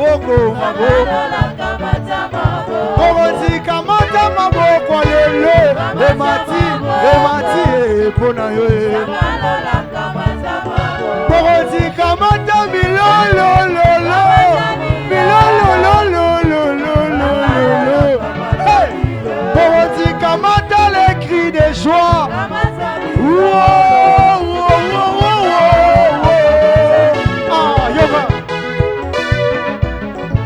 maboko Bokonzi kamata maboko lelo Emati epona yo Bokonzi kamata milolo Bokonzi kamata les cris de joie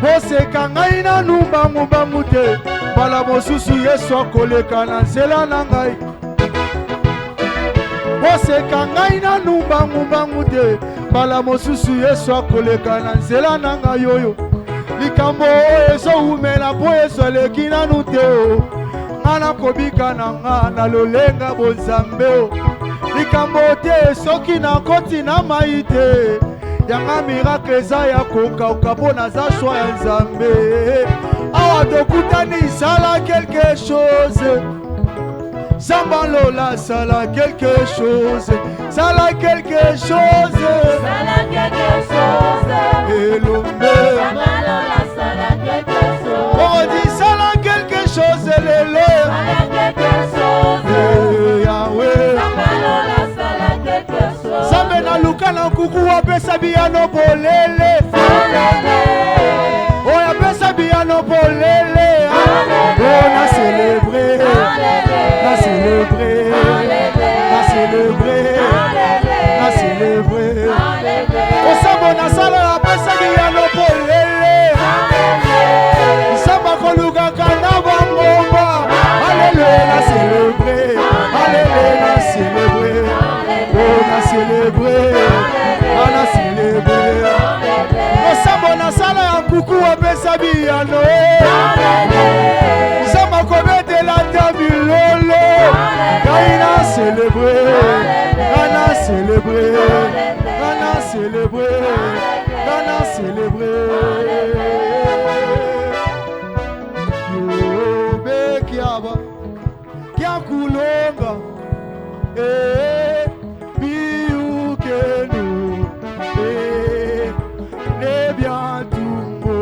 Boseka ngai na numbangu te bala mosusu Yesu akoleka na nzela na ngai Boseka ngai na numbangu te bala mosusu Yesu akoleka na nzela na ngai yoyo likambo ezowumela po Yesu aleki nanu te nga nakobika na nga na lolenga bonzambe likambo te soki nakoti na mai te yanga miracle eza ya kokauka mpo naza shwa ya nzambe awa tokutani sala quelque chose Samba Lola sala quelque chose Sala quelque chose Elombe Samba Lola sala quelque chose On dit sala quelque chose Lele Sala quelque chose Yahweh Samba Lola sala quelque chose Sambe na luka na kuku wapesa biyano polele Salele Oya pesa biyano polele Oh na célébrer Na célébrer Na célébrer Na célébrer Osamo na sala ya pesa biyano polele Samba koluka kana bangomba Alléluia na célébrer Alléluia na célébrer Oh na célébrer Na célébrer Osamo na sala ya kuku wapesa biyano Samba kobete la tabilolo Kaina célébrer Kana célébrer Kana célébrer Kana célébrer Yobe kiaba Kia kulonga Biukenu Nebiantumbo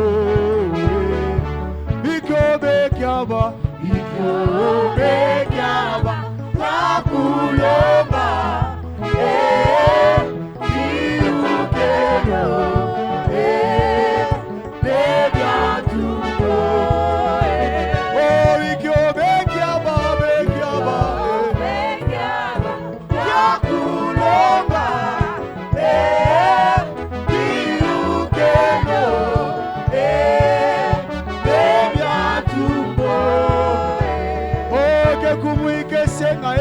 Ikobe kiaba Ikobe kiaba Kakulomba Biukenu Nebiantumbo Oh Ikobe kiaba Bekiaba Kakulomba Senga,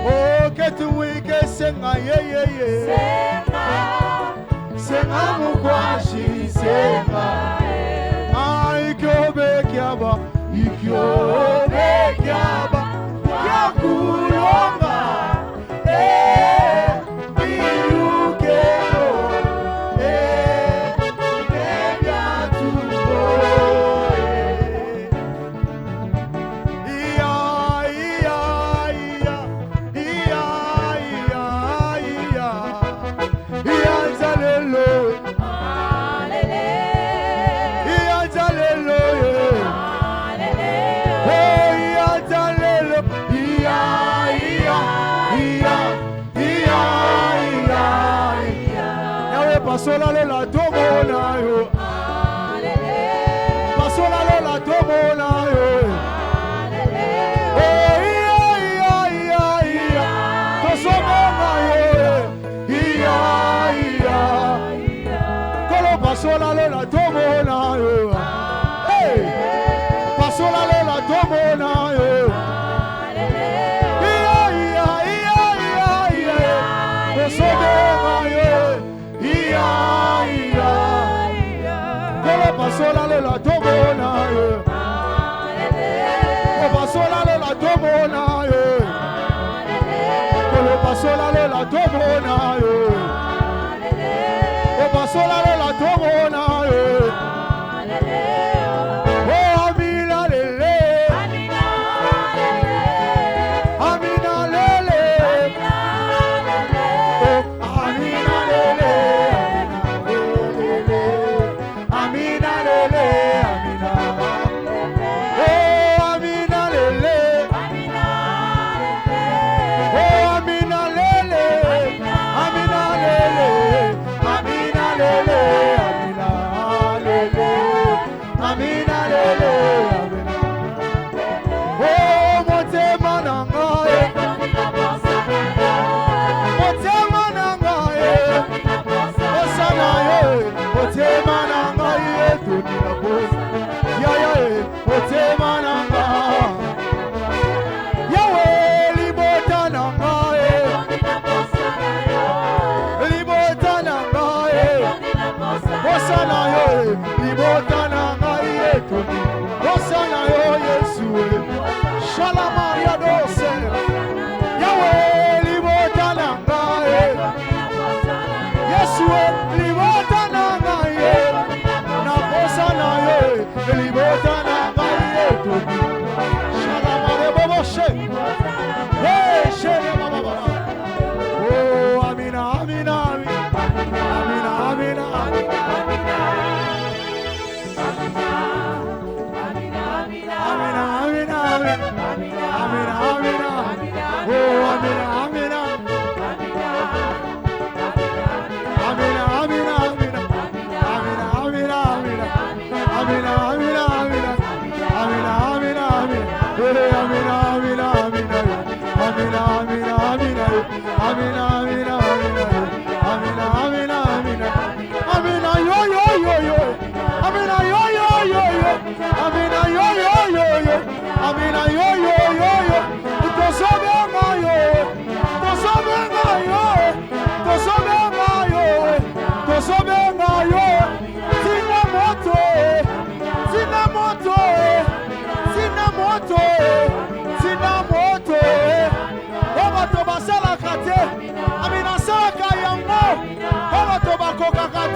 oh, que tu wike senga, senga mukwashi senga, ikyobe kyaba, yakulonga, biyukeno, nebyatumbo. Pasola la tomona yo. Pasola la tomona yo. Pasomona yo. Kolo pasola la tomona yo. Pasola la tomona yo. Pasomona yo. Pasola la tomona yo. Pasola la tomona yo. Pasola la tomona yo. Pasola la tomona yo. Oh Amina lele. Amina lele.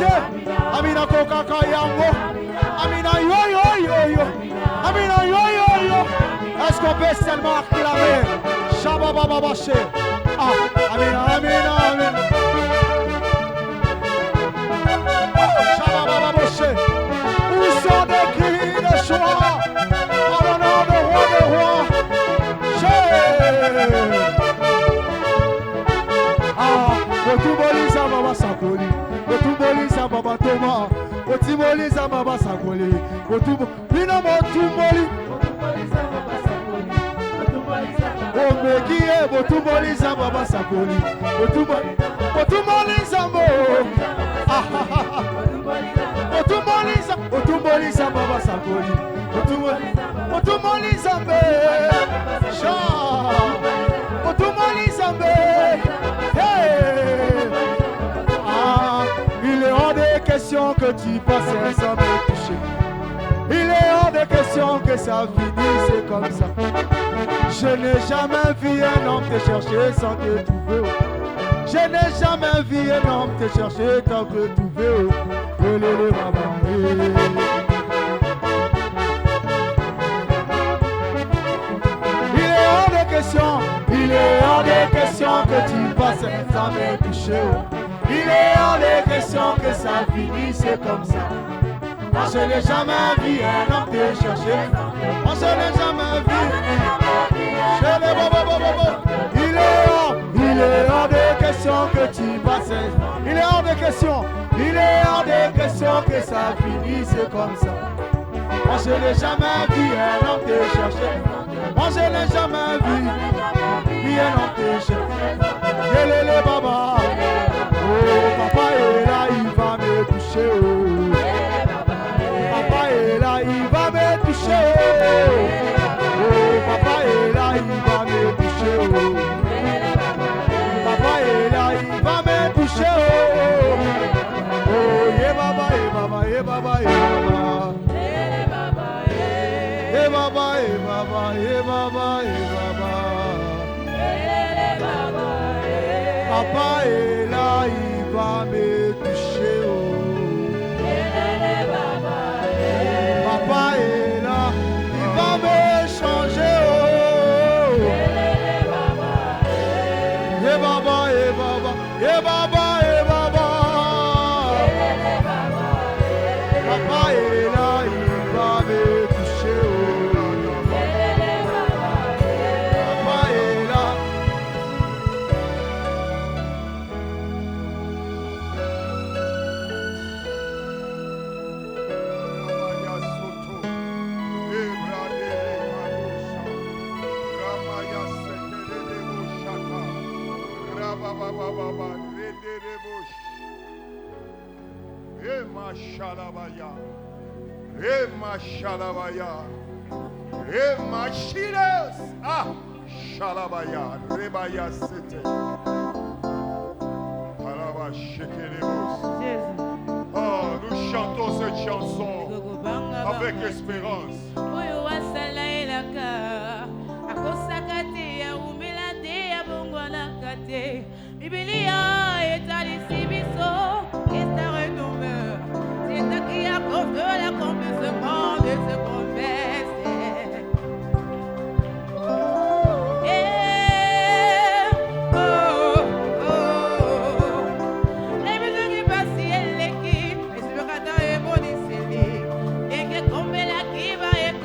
te. Amina kokaka yango. Amina yo yo yo yo. Amina yo yo yo. Est-ce qu'on peut seulement acclamer? Shababa baché. Ah, amina, amina, amina. Shababa baché. Où sont des cris de joie? En l'honneur de roi des rois. Otubolisa baba sakoli, otubolisa baba toma, otubolisa baba sakoli, bina motumboli, omekie otubolisa baba sakoli, otubolisa mo, otubolisa baba sakoli, otubolisa me, sha, otubolisa me. Il est hors de question que tu passes sans me toucher. Il est hors de question que ça finisse comme ça. Je n'ai jamais vu un homme te chercher sans te trouver. Je n'ai jamais vu un homme te chercher tant que trouver. Il est hors de question. Il est hors de question que tu passes sans me toucher. Il est hors de question que ça finisse comme ça. Moi je n'ai jamais vu un homme te chercher. Moi je n'ai jamais vu. Il est hors de question que tu passes. Il est hors de question. Il est hors de question que ça finisse comme ça. Moi je n'ai jamais vu un homme te chercher. Moi je n'ai jamais vu. Un homme te chercher. Yelele baba. Oh, papa est là, il va me toucher. Oh. Papa est là, il va me toucher. Oh, papa est là, il va me toucher. Oh. Papa est là, il va me toucher. Oh, yeah, baba, yeah, baba, yeah, baba, yeah, baba. Yeah, baba, yeah, baba, yeah, baba, yeah, baba. Papa est là, il va me toucher. Oh. Papa est là, il va me changer. Oh. Yeah, baba, yeah, baba, yeah, baba, yeah, baba. Papa est là, il va me toucher. Oh. Papa est là. Shalabaya, Rema Shalabaya, Rema Shilas, ah, Shalabaya, Rebaya Sete, Palaba Shekelebos. Oh, nous chantons cette chanson avec espérance. Biblia est à l'isibiso, est un renommeur. C'est à qui accorde la complètement de ce confesse. Les musiques qui passent, elle est qui, et ce matin est bon ici. Et que comme la qui va et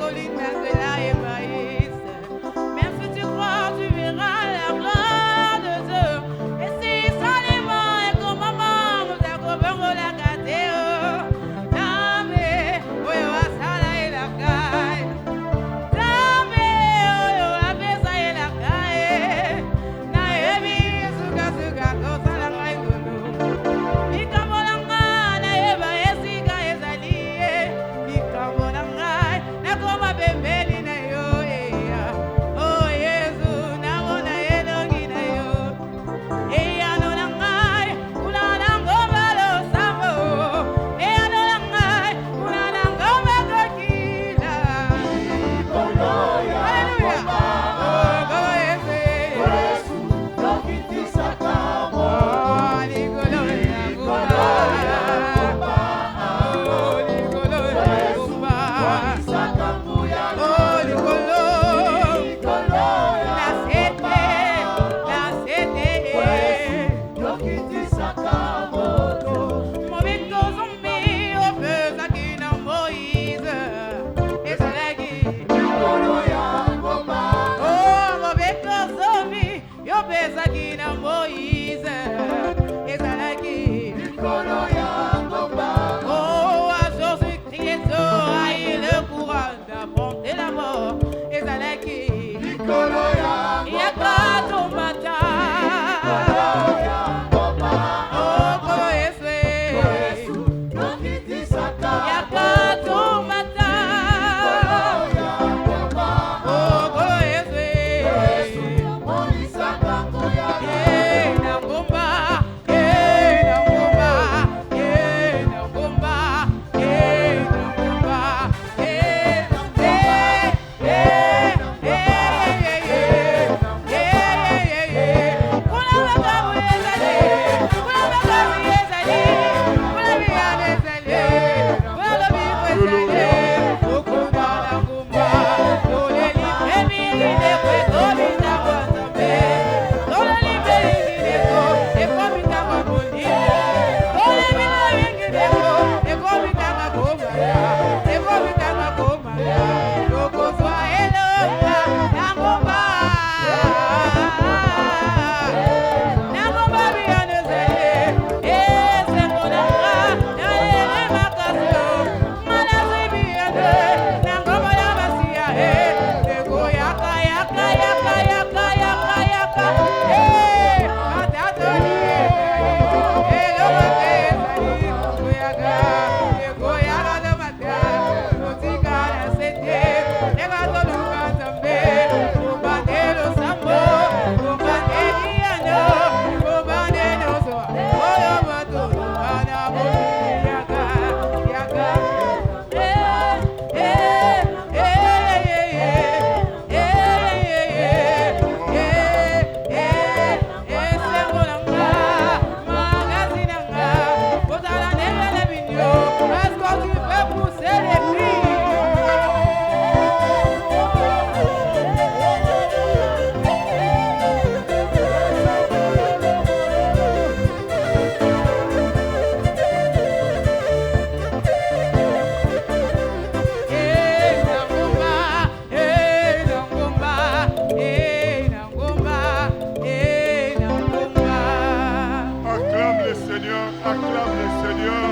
Acclame le Seigneur.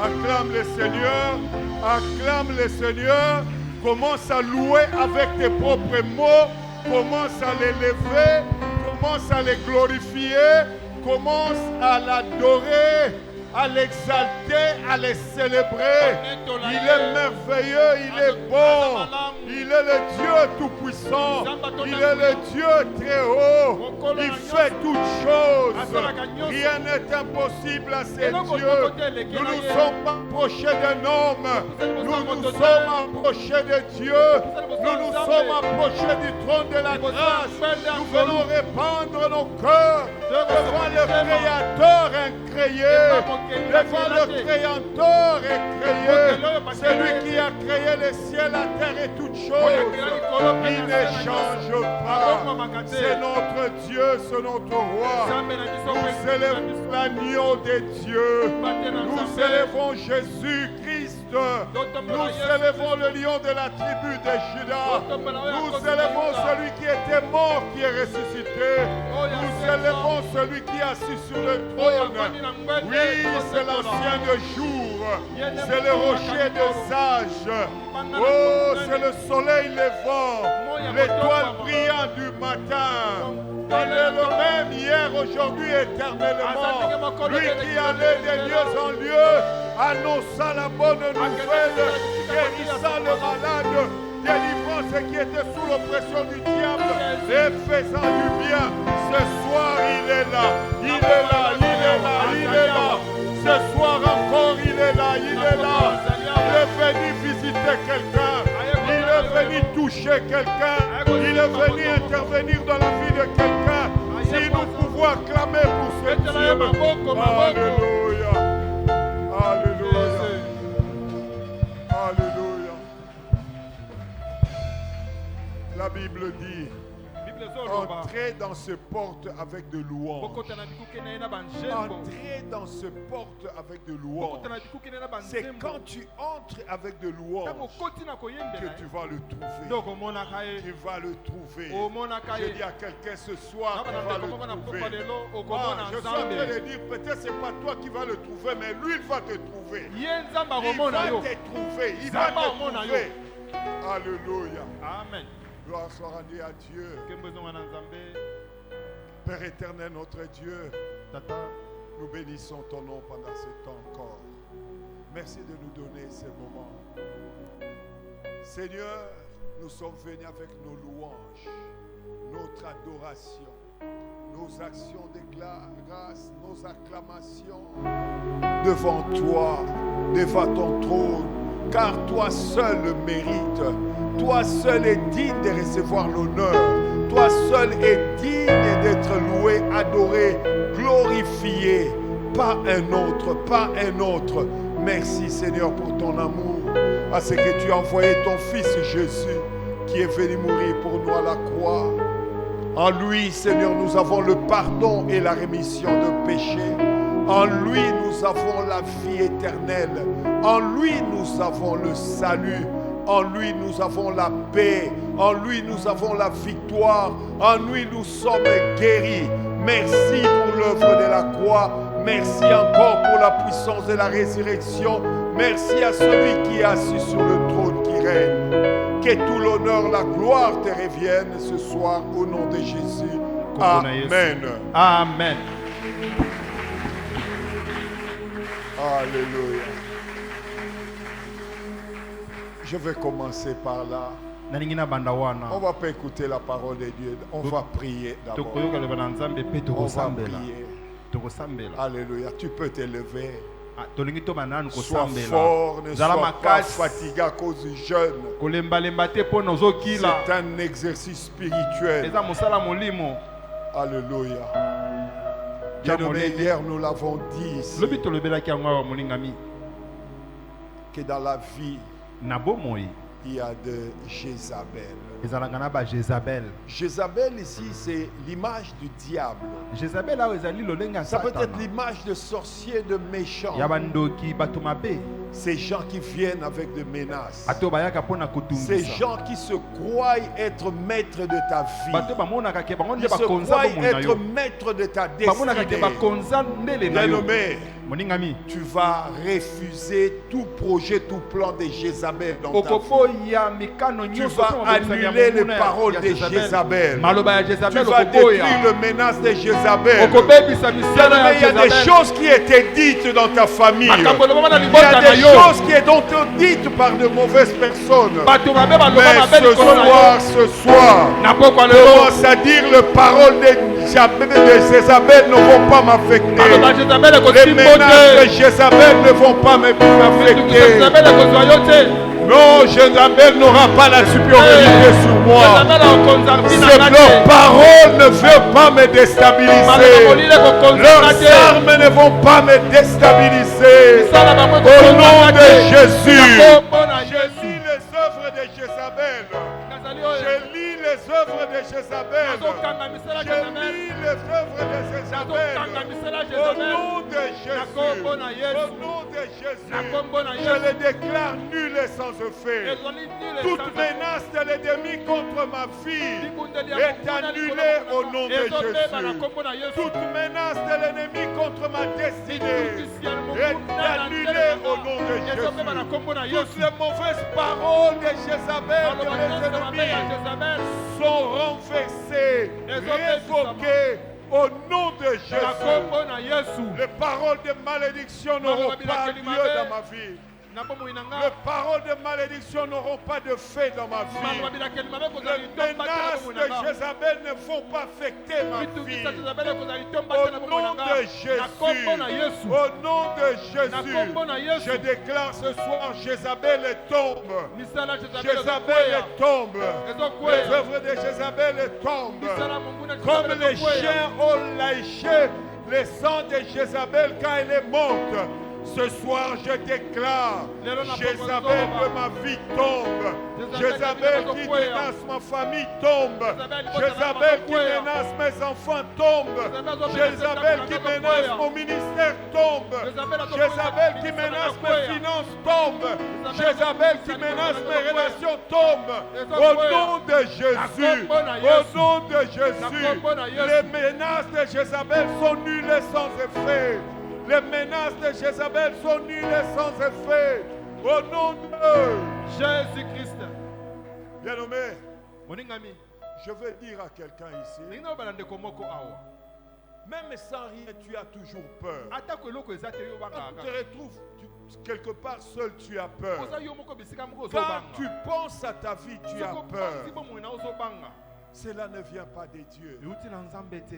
Acclame le Seigneur. Acclame le Seigneur. Commence à louer avec tes propres mots. Commence à l'élever. Commence à les glorifier. Commence à l'adorer, à l'exalter, à les célébrer. Il est merveilleux, il est bon. Il est le Dieu tout-puissant. Il est le Dieu très haut. Il fait toutes choses. Rien n'est impossible à ces dieux. Nous nous sommes approchés d'un homme. Nous nous sommes approchés de Dieu. Nous nous sommes approchés du trône de la grâce. Nous venons répandre nos cœurs devant le Créateur incréé. Devant le Créateur incréé. Celui qui a créé le ciel, la terre et toutes choses. Il ne change pas. C'est notre Dieu, c'est notre roi. Nous élevons l'agneau des dieux. Nous élevons Jésus-Christ. Nous élevons le lion de la tribu de Juda. Nous élevons celui qui était mort, qui est ressuscité. Nous élevons celui qui est assis sur le trône. Oui, c'est l'ancien de jour. C'est le rocher des âges. Oh, c'est le soleil levant, l'étoile brillante du matin. Il est le même hier, aujourd'hui, éternellement. Lui qui allait de lieu en lieu, annonçant la bonne nouvelle, guérissant le malade, délivrant ceux qui étaient sous l'oppression du diable et faisant du bien. Ce soir, il est là. Il est là, il est là, il est là. Ce soir encore, il est là, il est là. Il est venu visiter quelqu'un. Il est venu toucher quelqu'un. Il est venu intervenir dans la vie de quelqu'un. Si nous pouvons acclamer pour ce Dieu. Alléluia. Alléluia. Alléluia. La Bible dit: entrez dans ce porte avec de louanges. Entrez dans ce porte avec de louanges. C'est quand tu entres avec de louanges que tu vas le trouver. Tu vas le trouver. Je dis à quelqu'un ce soir, tu vas le trouver. Je suis en train de dire, peut-être c'est pas toi qui vas le trouver, mais lui il va te trouver. Il va te trouver. Il va te trouver. Alléluia. Amen. Gloire soit rendue à Dieu. Père éternel, notre Dieu, nous bénissons ton nom pendant ce temps encore. Merci de nous donner ces moments. Seigneur, nous sommes venus avec nos louanges, notre adoration, nos actions de grâce, nos acclamations devant toi, devant ton trône. Car toi seul le mérite, toi seul est digne de recevoir l'honneur, toi seul est digne d'être loué, adoré, glorifié, pas un autre, pas un autre. Merci Seigneur pour ton amour, à ce que tu as envoyé ton Fils Jésus, qui est venu mourir pour nous à la croix. En lui, Seigneur, nous avons le pardon et la rémission de péchés. En lui, nous avons la vie éternelle. En lui, nous avons le salut. En lui, nous avons la paix. En lui, nous avons la victoire. En lui, nous sommes guéris. Merci pour l'œuvre de la croix. Merci encore pour la puissance de la résurrection. Merci à celui qui est assis sur le trône qui règne. Que tout l'honneur, la gloire te revienne ce soir au nom de Jésus. Amen. Amen. Alléluia. Je vais commencer par là. On va pas écouter la parole de Dieu. On va prier d'abord. On va prier. Alléluia. Tu peux t'élever. Sois fort, ne sois pas fatigué à cause du jeûne. C'est un exercice spirituel. Alléluia. Bien-aimé, hier nous l'avons dit ici, que dans la vie, il y a de Jézabel. Jézabel ici, c'est l'image du diable. Ça peut être l'image de sorcier, de méchant. Ces gens qui viennent avec des menaces. bato bayaka pona kutumbisa. Ces gens qui se croient être maîtres de ta vie. Bato bamonaka ke bango Qui nde se bakonza croient bomoi na être yo. maîtres de ta Bamonaka ke destinée. bakonza ndele na yo. Bien-aimé, Moningami. tu vas refuser tout projet, tout plan de Jézabel dans ta vie. Okoboya mikano Tu nyonso vas to mabongisa ya annuler les monguna ya paroles de Jézabel. Maloba ya Tu Jezabel vas okoboya. détruire le menace de Jézabel. Okobebisa misala Bien-aimé, ya il y a des Jezabel. choses qui étaient dites dans ta famille. Makambo loba na Il y libota a na des yo. choses qui sont dites par de mauvaises personnes. Bato mabe baloba Mais mabe ce likolo na yo. soir, Na pokwa lelo. commence à dire les paroles de Jézabel ne vont pas m'affecter. Maloba Jezabel Les ekosimbo menaces de te. Jézabel ne vont pas m'affecter. Jezabel ekozwa yo te. Non, Jézabel n'aura pas la supériorité sur moi. Jezabel akokonza mpina na Leurs te. paroles ne veulent pas me déstabiliser. Maloba molile ekokonza na Leurs te. armes ne vont pas me déstabiliser. Misala bango Au ekokonza nom na de te. Jésus. Na kombo na Je Yesu. lis les œuvres de Jézabel. Nazali oyo. Je lis les œuvres de Jézabel. Nazokanga misala ya Je Jezabel. lis les œuvres de Jézabel. Nazokanga misala ya Au Jezabel. nom de Na kombo Jésus. na Au Yesu. nom de Jésus. Na kombo na Je Yesu. les déclare nuls et sans effet. Ezali nile Toute sanza. menace de l'ennemi contre ma vie Libundeli ya est mokuna annulée likolo au na nom de ezobeba na Jésus. kombo na Yesu. Toute menace de l'ennemi contre ma destinée Litungisi ya est mokuna na annulée nzela au na nom de ezobeba na Jésus. kombo na Toutes Yesu. les mauvaises paroles de Jézabel, de Maloba mes nyonso mabe ya ennemis, Jezabel. sont renversées, révoquées au nom de Na Jésus. kombo na Yesu. Les paroles de malédiction n'auront pas lieu dans ma vie. Na bomoi na nga. Les paroles de malédiction n'auront pas de fait dans ma vie. Maloba bilakeli mabe kozala Les litomba te na menaces bomoi de na nga. Jézabel ne vont pas affecter ma vie. Bitungisa Jezabel ekozala litomba Au te na bomoi na nom nga. de Na kombo na Jésus, Yesu. au nom de Na kombo na Jésus, Yesu. je déclare ce soir Jézabel tombe. Misala ya Jezabel Jézabel ezokweya. tombe. Ezokweya. Les œuvres de Jézabel tombent. Misala monguna ya Comme Jezabel les ezokweya. chiens ont lâché le sang de Jézabel quand elle est morte. Ce soir, je déclare, Jézabel de ma vie tombe. Jézabel qui menace ma famille tombe. Jézabel qui menace mes enfants tombe. Jézabel qui menace mon ministère tombe. Jézabel qui menace mes finances tombe. Jézabel qui menace mes relations tombe. Au nom de Jésus, au nom de Jésus, les menaces de Jézabel sont nulles et sans effet. Les menaces de Jézabel sont nulles et sans effet. Au nom de Jésus-Christ. Bien-aimé, Moningami. je veux dire à quelqu'un ici, Nina balande komoko awa. même sans rien, tu as toujours peur. Atako eloko ezate yo Quand banga. tu te retrouves quelque part seul, tu as peur. Oza yo moko bisika moko Quand ozobanga. tu penses à ta vie, tu as peur. Sibo mwina ozobanga. Cela ne vient pas de Dieu. Euti na nzambe te.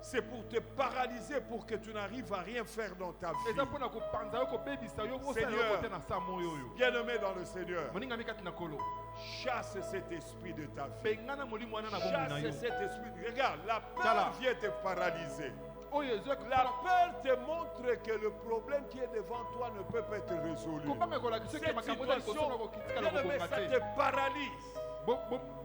C'est pour te paralyser, pour que tu n'arrives à rien faire dans ta vie. Eza pona kopanza yo kobebisa yo osala yo kote na sa moyo yo. Bien-aimé dans le Seigneur, Moningami kati na kolo. chasse cet esprit de ta vie. Pengana molimo wana na bomoi na yo. Chasse cet esprit. Regarde, la Tala. peur vient te paralyser. Oyo ezo La peur te montre que le problème qui est devant toi ne peut pas être résolu. kopanga kolakisa Cette ke makambo na situation, liboso na kokitika na bien-aimé, kobonga ça te. te paralyse.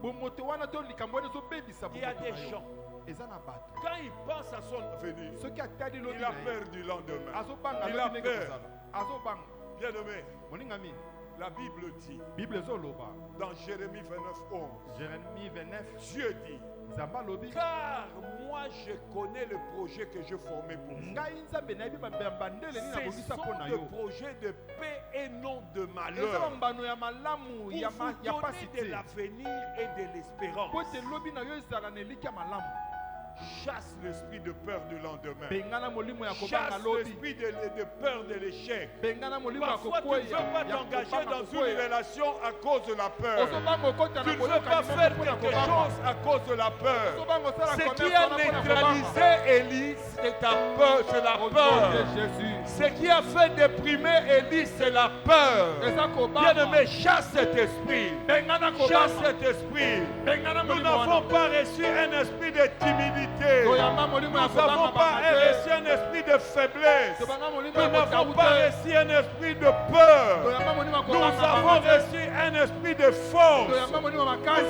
Bomoto wana to likambo wana ezobebisa Il y a bomoto des na yo. gens, Eza na bato. quand ils pensent à son avenir, Soki atali lobi il a na ye. peur du lendemain. Azobanga Il lobi a ndenge peur. kozala. Azobanga. Bien-aimé, Moningami. la Bible dit Bible ezoloba. dans Jérémie 29:11, Jérémie 29. Dieu dit, Nzamba lobi. car moi je connais le projet que je formais pour vous. Ngai nzambe nayebi bambandele nini Ce nakobisa sont mpo na des yo. projets de paix et non de Eza malheur. bambano ya malamu ya Pour vous ya pasi donner de te. l'avenir et de l'espérance. Po te lobi na yo ezala na eliki ya malamu. Chasse l'esprit de peur du lendemain. Bengana molimo ya kobanga Chasse lobi. l'esprit de peur de l'échec. Bengana molimo ya Parfois, tu ne kokoya. veux pas t'engager dans une relation à cause de la peur. Ozobanga okota Tu na ne veux koyoka pas limoko faire mpo na quelque kobanga. chose à cause de la peur. Ozobanga osala Ce commerce qui a wana mpo na kobanga. neutralisé Élie, c'est ta peur, c'est la Au nom peur. de Jésus. Ce qui a fait déprimer Élie, c'est la peur. Eza kobanga. Bien-aimé, chasse cet esprit. Bengana Chasse kobanga. cet esprit. Bengana Nous molimo wana. n'avons pas reçu un esprit de timidité. fragilité. Nous n'avons pas reçu un esprit de faiblesse. Nous n'avons pas reçu un esprit de peur. Nous avons reçu un esprit de force. Nous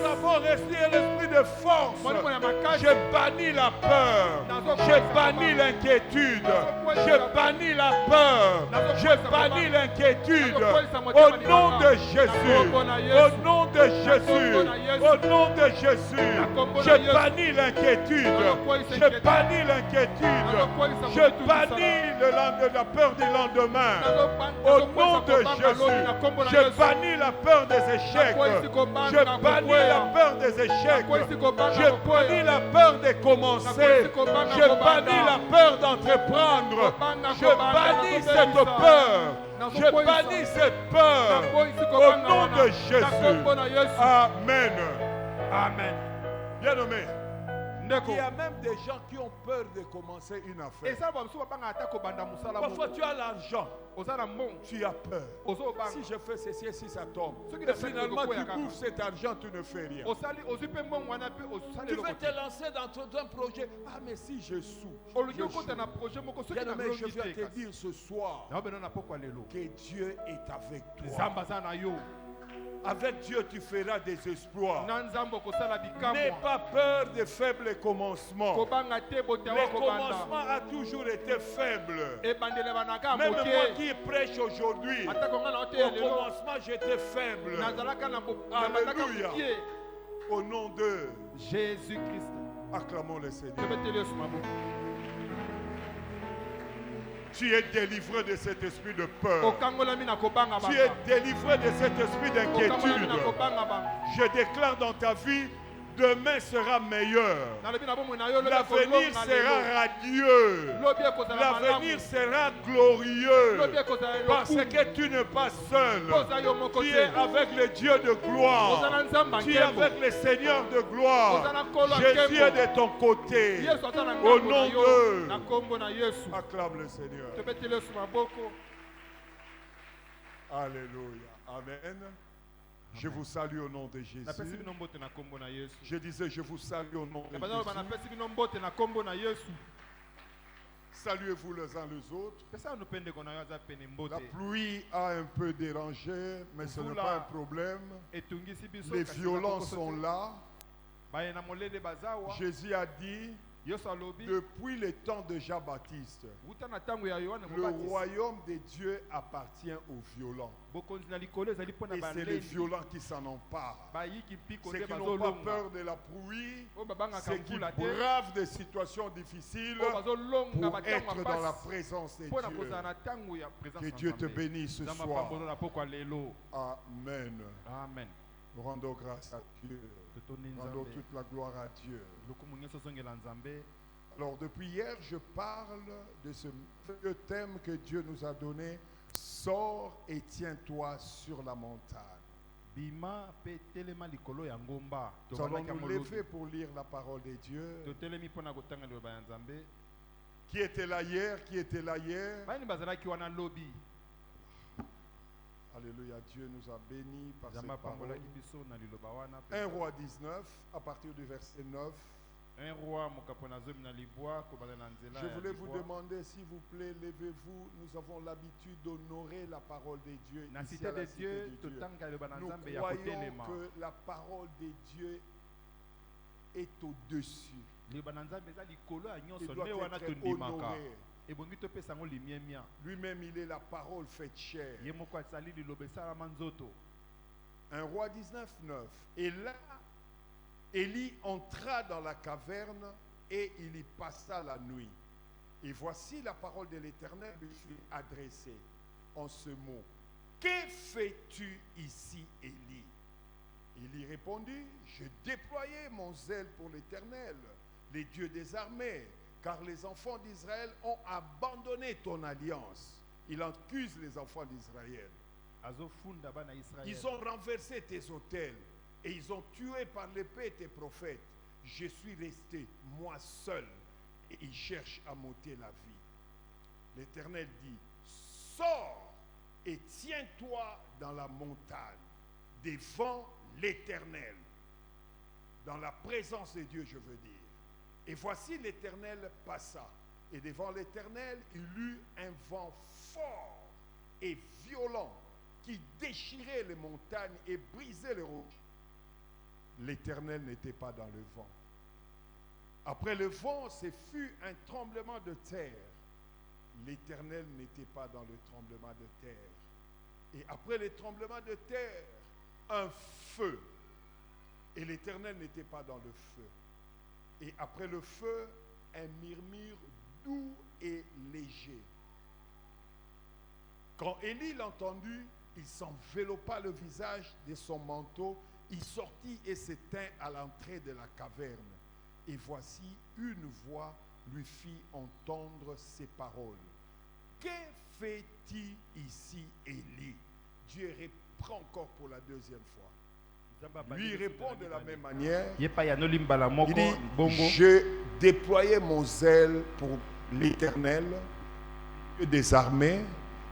avons reçu un esprit de force. Je bannis la peur. Je bannis l'inquiétude. Je bannis la peur. Je bannis l'inquiétude. Au nom de Jésus. Au nom de Jésus. Au nom de Jésus. Je bannis l'inquiétude. Je bannis l'inquiétude. Je bannis la peur du lendemain. Au nom de Jésus. Je bannis la peur des échecs. Je bannis la peur des échecs. Je bannis la peur de commencer. Je bannis la peur d'entreprendre. Je bannis cette peur. Je bannis cette peur. Au nom de Jésus. Amen. Amen. Bien-aimé. Il y a même des gens qui ont peur de commencer une affaire. Parfois tu as l'argent, tu as peur. Si je fais ceci et si ça tombe, et finalement tu bouffes cet argent, tu ne fais rien. Tu veux te lancer dans un projet. Ah mais si je souffre, bien-aimé, je viens te dire ce soir que Dieu est avec toi. Avec Dieu, tu feras des exploits. N'aie pas peur des faibles commencements. Le commencement a toujours été faible. Même moi qui prêche aujourd'hui, au commencement, j'étais faible. Alléluia. Au nom de Jésus-Christ. Acclamons le Seigneur. Tu es délivré de cet esprit de peur. Tu es délivré de cet esprit d'inquiétude. Je déclare dans ta vie, demain sera meilleur. L'avenir sera radieux. L'avenir sera glorieux. Parce que tu n'es pas seul. Tu es avec le Dieu de gloire. Tu es avec le Seigneur de gloire. Jésus est de ton côté. Au nom de... Acclame le Seigneur. Alléluia. Amen. Je vous salue au nom de Jésus. Je disais, je vous salue au nom de Jésus. Saluez-vous les uns les autres. La pluie a un peu dérangé, mais ce n'est pas un problème. Les violences sont là. Jésus a dit, depuis le temps de Jean-Baptiste, le royaume de Dieu appartient aux violents. Et c'est les violents qui s'en emparent. Ceux qui n'ont pas peur de la pluie, ceux qui bravent des situations difficiles pour être dans la présence de Dieu. Que Dieu te bénisse ce soir. Amen. Amen. Rendons grâce à Dieu. Rendons toute la gloire à Dieu. Alors depuis hier, je parle de ce thème que Dieu nous a donné. Sors et tiens-toi sur la montagne. Nous allons nous lever pour lire la parole de Dieu. Qui était là hier? Qui était là hier? Alléluia, Dieu nous a bénis par cette parole. 1 Roi 19, à partir du verset 9. Je voulais vous demander, s'il vous plaît, levez-vous. Nous avons l'habitude d'honorer la parole de Dieu. Ici à la cité de Dieu. Nous croyons que la parole de Dieu est au-dessus. Il doit être honoré. Lui-même, il est la parole faite chair. 1 Roi 19, 9. Et là, Élie entra dans la caverne et il y passa la nuit. Et voici la parole de l'Éternel lui fut adressée en ce mot. Que fais-tu ici, Élie? Il y répondit, je déployais mon zèle pour l'Éternel, les dieux des armées, car les enfants d'Israël ont abandonné ton alliance. Il accuse les enfants d'Israël. Ils ont renversé tes autels et ils ont tué par l'épée tes prophètes. Je suis resté, moi seul, et ils cherchent à m'ôter la vie. L'Éternel dit, sors et tiens-toi dans la montagne, devant l'Éternel, dans la présence de Dieu, je veux dire. Et voici l'Éternel passa. Et devant l'Éternel, il eut un vent fort et violent qui déchirait les montagnes et brisait les roches. L'Éternel n'était pas dans le vent. Après le vent, ce fut un tremblement de terre. L'Éternel n'était pas dans le tremblement de terre. Et après le tremblement de terre, un feu. Et l'Éternel n'était pas dans le feu. Et après le feu, un murmure doux et léger. Quand Élie l'entendit, il s'enveloppa le visage de son manteau, il sortit et s'étint à l'entrée de la caverne. Et voici une voix lui fit entendre ces paroles. Que fait-il ici, Élie? Dieu reprend encore pour la deuxième fois. Lui répond de la même manière. Il dit, je déployais mon zèle pour l'Éternel, Dieu des armées,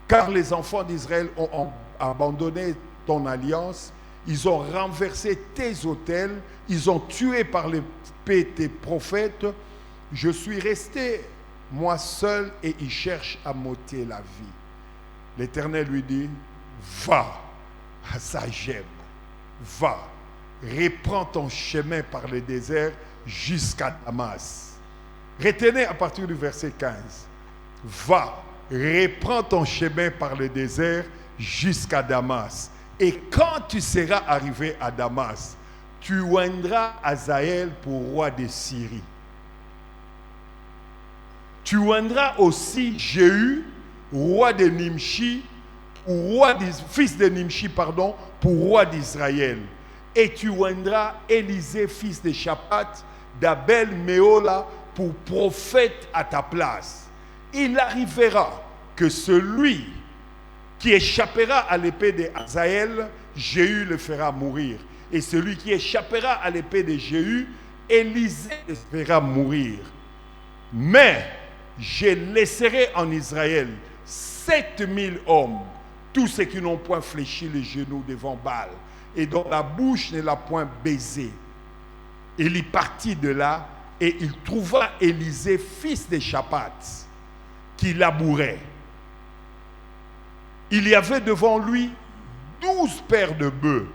car les enfants d'Israël ont abandonné ton alliance, ils ont renversé tes autels, ils ont tué par l'épée tes prophètes. Je suis resté, moi seul, et ils cherchent à m'ôter la vie. L'Éternel lui dit, va, ça j'aime, va, reprends ton chemin par le désert jusqu'à Damas. Retenez à partir du verset 15. Va, reprends ton chemin par le désert jusqu'à Damas. Et quand tu seras arrivé à Damas, tu oindras Hazaël pour roi de Syrie. Tu oindras aussi Jéhu, roi de Nimshi, fils de Nimshi, pardon, pour roi d'Israël. Et tu oindras Élisée, fils de Shaphat, d'Abel Méola, pour prophète à ta place. Il arrivera que celui qui échappera à l'épée de Hazaël, Jéhu le fera mourir. Et celui qui échappera à l'épée de Jéhu, Élisée le fera mourir. Mais je laisserai en Israël 7000 hommes, tous ceux qui n'ont point fléchi les genoux devant Baal, et dont la bouche ne l'a point baisé. Il y partit de là, et il trouva Élisée, fils de Shaphat, qui labourait. Il y avait devant lui 12 paires de bœufs,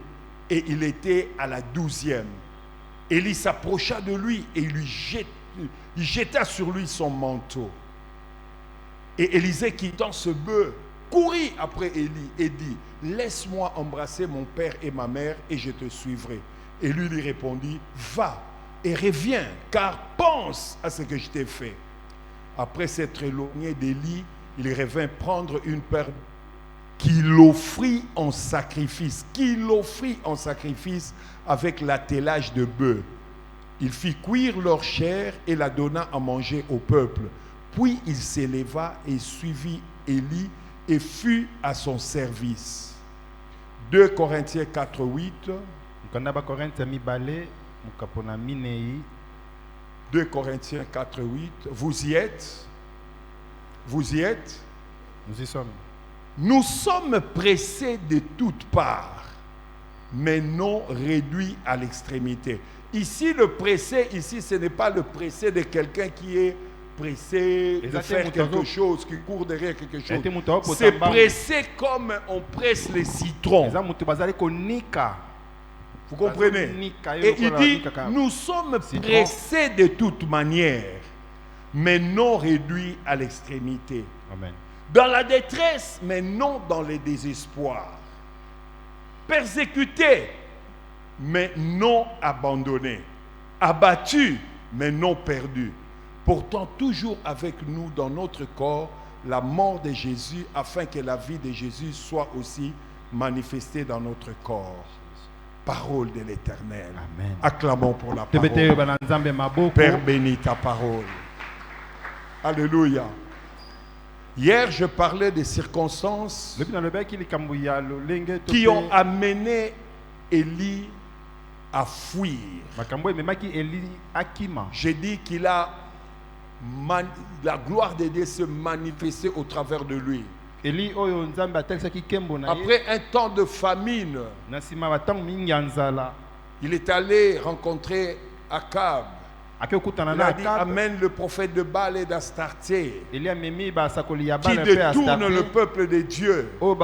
et il était à la 12e. Élie s'approcha de lui et il jeta sur lui son manteau. Et Élisée, quittant ce bœuf, courut après Élie et dit, laisse-moi embrasser mon père et ma mère et je te suivrai. Et lui répondit, va et reviens, car pense à ce que je t'ai fait. Après s'être éloigné d'Élie, il revint prendre une paire qu'il offrit en sacrifice, avec l'attelage de bœufs. Il fit cuire leur chair et la donna à manger au peuple. Puis il s'éleva et suivit Élie et fut à son service. 2 Corinthiens 4, 8. 2 Corinthiens 4, 8. Vous y êtes? Vous y êtes? Nous y sommes. Nous sommes pressés de toutes parts, mais non réduits à l'extrémité. Ici, le pressé, ce n'est pas le pressé de quelqu'un qui est pressé de faire quelque chose, qui court derrière quelque chose. C'est pressé comme on presse les citrons. Vous comprenez? Et il dit, nous sommes pressés de toute manière, mais non réduits à l'extrémité. Amen. Dans la détresse, mais non dans le désespoir. Persécutés, mais non abandonnés. Abattus, mais non perdus. Pourtant, toujours avec nous dans notre corps, la mort de Jésus, afin que la vie de Jésus soit aussi manifestée dans notre corps. Parole de l'Éternel. Amen. Acclamons pour la parole. Père, bénis ta parole. Alléluia. Hier, je parlais des circonstances qui ont amené Élie à fuir. J'ai dit qu'il a la gloire de Dieu se manifester au travers de lui. Après un temps de famine, il est allé rencontrer Akab. Il a dit amène le prophète de Baal et d'Astarté qui détourne le peuple de Dieu. Et on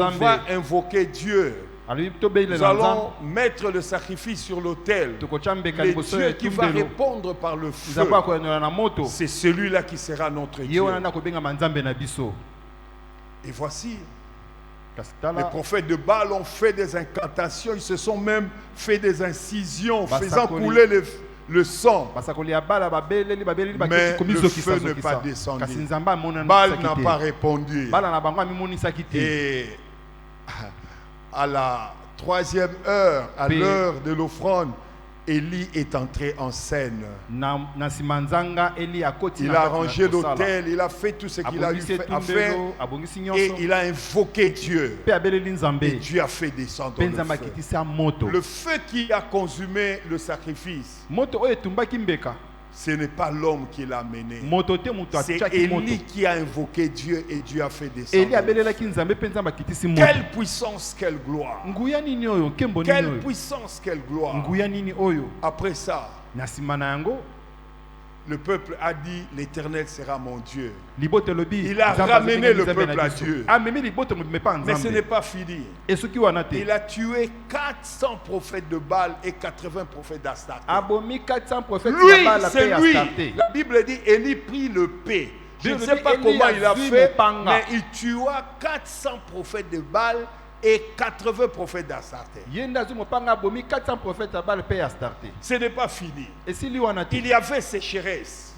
va invoquer Dieu. Nous allons mettre le sacrifice sur l'autel. Le Dieu qui va répondre par le feu, c'est celui-là qui sera notre Dieu. Et voici, les prophètes de Baal ont fait des incantations, ils se sont même fait des incisions, faisant couler le sang. Mais le feu n'est pas descendu. Baal n'a pas répondu. Et à la 3e heure, à l'heure de l'offrande, Élie est entré en scène. Il a arrangé l'autel, il a fait tout ce qu'il a eu à faire et il a invoqué Dieu. Et Dieu a fait descendre le feu. Le feu qui a consumé le sacrifice, ce n'est pas l'homme qui l'a mené. C'est Élie qui a invoqué Dieu et Dieu a fait descendre. Quelle puissance, quelle gloire. Quelle puissance, quelle gloire. Après ça, le peuple a dit l'Éternel sera mon Dieu. Il a ramené le peuple à Dieu. Mais ce n'est pas fini. Il a tué 400 prophètes de Baal et 80 prophètes d'Astarté. Lui, c'est lui. La Bible dit Élie prit le paix. Je ne sais pas comment il a fait, mais il tua 400 prophètes de Baal et 80 prophètes d'Astarté. Ce n'est pas fini. Il y avait sécheresse.